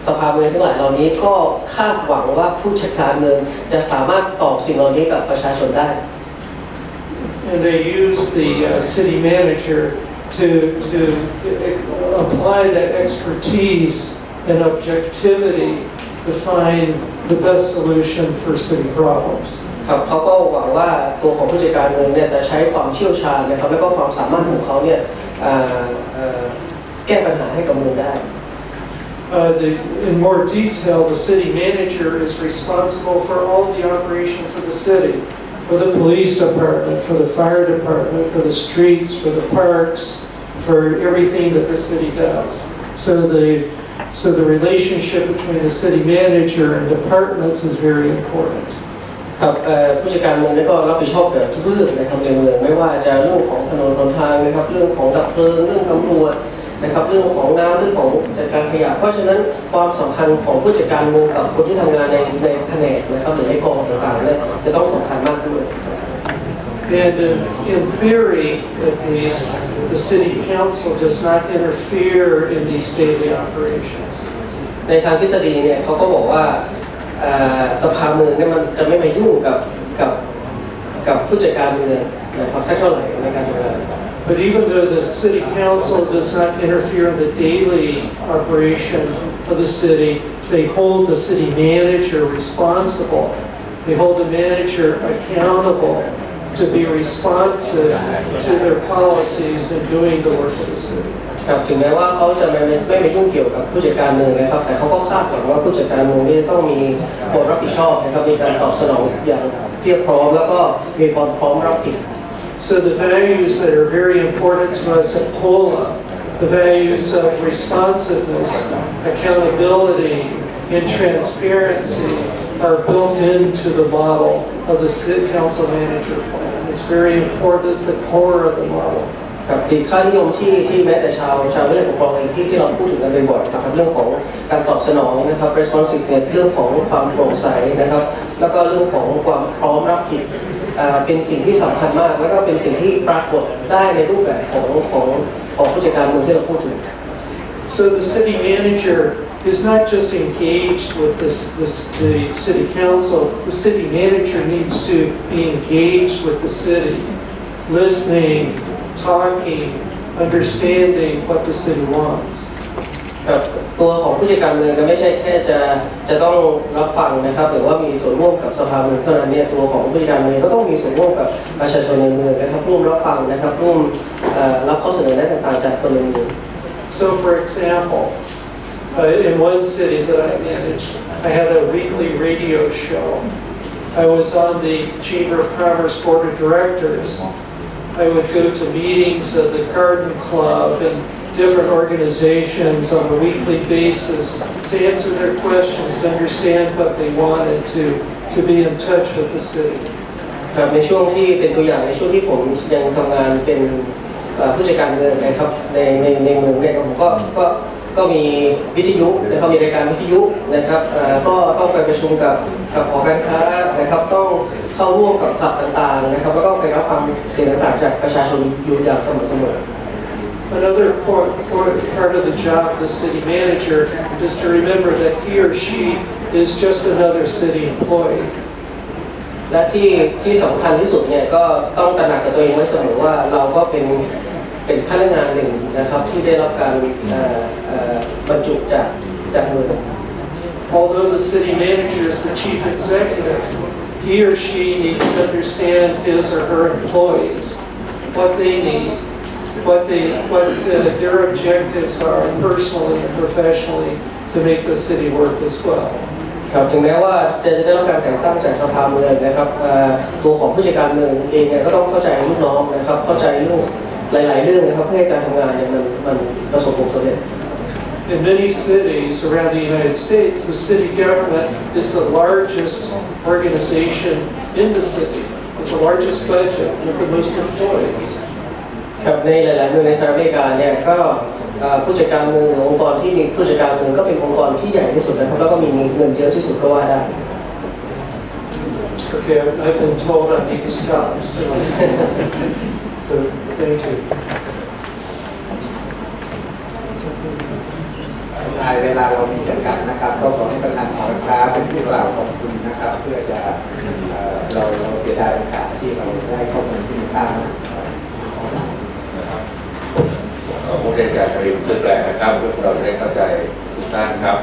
Speaker 6: สภาเมืองทั้งหลายเหล่านี้ก็คาดหวังว่าผู้จัดการเมืองจะสามารถตอบสิ่งเหล่านี้กับประชาชนได้
Speaker 5: And they use the city manager to apply that expertise and objectivity to find the best solution for city problems.
Speaker 6: ครับเขาก็หวังว่าตัวของผู้จัดการเมืองเนี่ยจะใช้ความเชี่ยวชาญนะครับและก็ความสามารถของเขาเนี่ยแก้ปัญหาให้กับเมืองได้
Speaker 5: In more detail, the city manager is responsible for all the operations of the city, for the police department, for the fire department, for the streets, for the parks, for everything that the city does. So the relationship between the city manager and departments is very important.
Speaker 6: ครับผู้จัดการเมืองก็รับผิดชอบแบบทุกเรื่องนะครับในเมืองไม่ว่าจะเรื่องของถนนหนทางนะครับเรื่องของดับเพลิงเรื่องตำรวจนะครับเรื่องของน้ำเรื่องของจัดการขยะเพราะฉะนั้นความสัมพันธ์ของผู้จัดการเมืองกับคนที่ทำงานในแผนกนะครับหรือในกองต่างๆเนี่ยจะต้องสำคัญมากด้วย
Speaker 5: And in theory, at least, the city council does not interfere in these daily operations.
Speaker 6: ในทางทฤษฎีเนี่ยเขาก็บอกว่าสภาเมืองเนี่ยมันจะไม่มายุ่งกับผู้จัดการเมืองนะครับสักเท่าไหร่ในการทำงาน
Speaker 5: But even though the city council does not interfere in the daily operation of the city, they hold the city manager responsible. They hold the manager accountable to be responsive to their policies and doing the work of the city.
Speaker 6: ครับถึงแม้ว่าเขาจะไม่ไปยุ่งเกี่ยวกับผู้จัดการเมืองนะครับแต่เขาก็คาดหวังว่าผู้จัดการเมืองนี่ต้องมีความรับผิดชอบนะครับมีการตอบสนองอย่างเพียบพร้อมแล้วก็มีความพร้อมรับผิด
Speaker 5: So the values that are very important to us at COLA, the values of responsiveness, accountability, and transparency are built into the model of the city council manager plan. It's very important. It's the core of the model.
Speaker 6: ครับอีกค่านิยมที่แม้แต่ชาวเรื่องปกครองเองที่เราพูดถึงกันบ่อยๆนะครับเรื่องของการตอบสนองนะครับ responsiveness เรื่องของความโปร่งใสนะครับแล้วก็เรื่องของความพร้อมรับผิด เป็นสิ่งที่สำคัญมากแล้วก็เป็นสิ่งที่ปรากฏได้ในรูปแบบของผู้จัดการเมืองที่เราพูดถึง
Speaker 5: So the city manager is not just engaged with the city council. The city manager needs to be engaged with the city, listening, talking, understanding what the city wants.
Speaker 6: ครับตัวของผู้จัดการเมืองก็ไม่ใช่แค่จะต้องรับฟังนะครับหรือว่ามีส่วนร่วมกับสภาเมืองเท่านั้นเนี่ยตัวของผู้จัดการเมืองก็ต้องมีส่วนร่วมกับประชาชนในเมืองนะครับร่วมรับฟังนะครับร่วมรับข้อเสนอแนะต่างๆจากคนในเมือง
Speaker 5: So for example, in one city that I managed, I had a weekly radio show. I was on the Chamber of Commerce Board of Directors. I would go to meetings of the Garden Club and different organizations on a weekly basis to answer their questions, to understand what they wanted, to be in touch with the city.
Speaker 6: ครับในช่วงที่เป็นตัวอย่างในช่วงที่ผมยังทำงานเป็นผู้จัดการเมืองนะครับในเมืองเนี่ยผมก็มีวิทยุนะครับมีรายการวิทยุนะครับก็ต้องไปประชุมกับหอการค้านะครับต้องเข้าร่วมกับคลับต่างๆนะครับแล้วก็ไปรับฟังสิ่งต่างๆจากประชาชนอยู่อย่างสม่ำเสมอ
Speaker 5: Another part of the job of the city manager is to remember that he or she is just another city employee.
Speaker 6: และที่สำคัญที่สุดเนี่ยก็ต้องตระหนักกับตัวเองไว้เสมอว่าเราก็เป็นพนักงานหนึ่งนะครับที่ได้รับการบรรจุจากเมือง
Speaker 5: Although the city manager is the chief executive, he or she needs to understand his or her employees, what they need, what their objectives are personally and professionally to make the city work as well.
Speaker 6: ครับถึงแม้ว่าจะได้รับการแต่งตั้งจากสภาเมืองนะครับตัวของผู้จัดการเมืองเองเนี่ยก็ต้องเข้าใจลูกน้องนะครับเข้าใจเรื่องหลายๆเรื่องนะครับเพื่อให้การทำงานเนี่ยมันประสบผลสำเร็จ
Speaker 5: In many cities around the United States, the city government is the largest organization in the city, with the largest budget, with the most employees.
Speaker 6: ครับในหลายๆเมืองในสหรัฐอเมริกาเนี่ยก็ผู้จัดการเมืองหรือองค์กรที่มีผู้จัดการเมืองก็เป็นองค์กรที่ใหญ่ที่สุดนะครับแล้วก็มีเงินเยอะที่สุดก็ว่าได้
Speaker 5: Okay, I've been told I need to stop, so thank you.
Speaker 3: เวลาเรามีจำกัดนะครับก็ขอให้ประธานหอการค้าเป็นผู้กล่าวขอบคุณนะครับเพื่อจะเราเสียดายโอกาสที่เราได้ข้อมูลที่มีค่า
Speaker 4: ผู้จัดการบริษัทแปลนะครับเพื่อเราจะได้เข้าใจทุกท่านครับ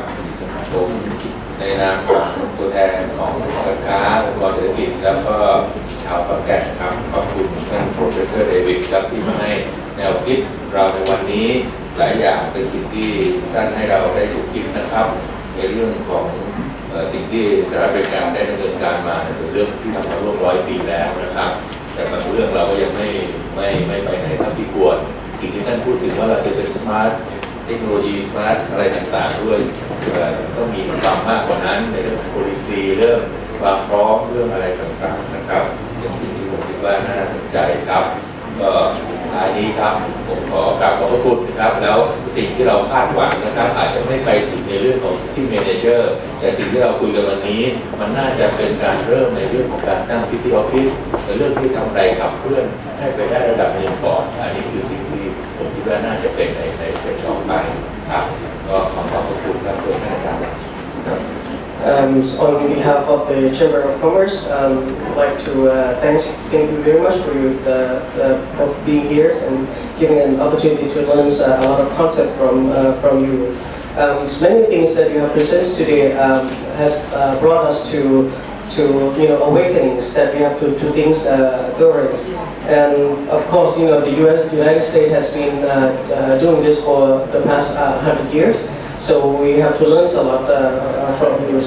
Speaker 4: ผมในนามของตัวแทนของการค้าองค์กรเศรษฐกิจแล้วก็ชาวขอนแก่นครับขอบคุณท่านโปรเฟสเซอร์เดวิดครับที่มาให้แนวคิดเราในวันนี้หลายอย่างเป็นสิ่งที่ท่านให้เราได้ถูกคิดนะครับในเรื่องของสิ่งที่สหรัฐอเมริกาได้ดำเนินการมาเป็นเรื่องที่ทำมาร่วม100 ปีแล้วนะครับแต่บางเรื่องเราก็ยังไม่ไปไหนเท่าที่ควรสิ่งที่ท่านพูดถึงว่าเราจะเป็นสมาร์ทเทคโนโลยีสมาร์ทอะไรต่างๆด้วยต้องมีความมากกว่านั้นในเรื่องของ policy เรื่องความพร้อมเรื่องอะไรต่างๆนะครับอย่างสิ่งที่ผมคิดว่าน่าสนใจครับก็ท้ายนี้ครับผมขอกราบขอบพระคุณนะครับแล้วสิ่งที่เราคาดหวังนะครับอาจจะไม่ไปถึงในเรื่องของ City Manager แต่สิ่งที่เราคุยกันวันนี้มันน่าจะเป็นการเริ่มในเรื่องของการตั้ง City Office ในเรื่องที่ทำอะไรขับเคลื่อนให้ไปได้ระดับหนึ่งก่อนอันนี้คือสิ่งที่ผมคิดว่าน่าจะเป็นในสเต็ปต่อไปครับก็ขอบพระคุณครับทุกท่านอาจารย์
Speaker 6: On behalf of the Chamber of Commerce, I'd like to thank you very much for being here and giving an opportunity to learn a lot of concept from you. Many things that you have presented today has brought us to awakenings that we have to things governance. And of course, the United States has been doing this for the past 100 years. So we have to learn a lot from you.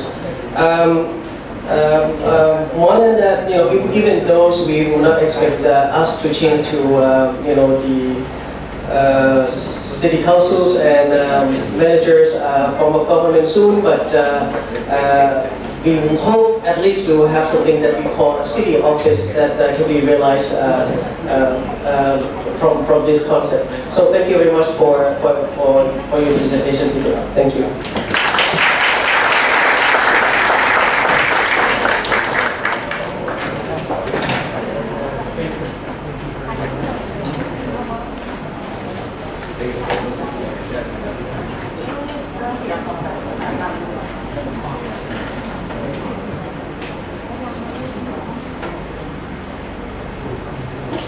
Speaker 6: More than that, even those we will not expect us to change to, the city councils and managers form of government soon, but we hope at least we will have something that we call a city office that can be realized from this concept. So thank you very much for your presentation today. Thank you.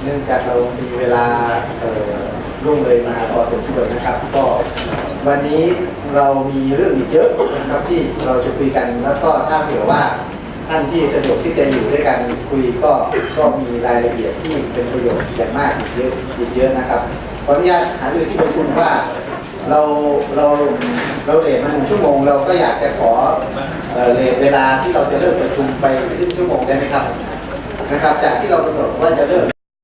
Speaker 3: เนื่องจากเรามีเวลาล่วงเลยมาพอสมควรนะครับก็วันนี้เรามีเรื่องอีกเยอะนะครับที่เราจะคุยกันแล้วก็ถ้าเผื่อว่าท่านที่สะดวกที่จะอยู่ด้วยกันคุยก็มีรายละเอียดที่เป็นประโยชน์อย่างมากอีกเยอะนะครับขออนุญาตหารือที่ประชุมว่าเราเลทมา1 ชั่วโมงเราก็อยากจะขอเลทเวลาที่เราจะเริ่มประชุมไปครึ่งชั่วโมงได้ไหมครับจากที่เรากำหนดว่าจะเริ่ม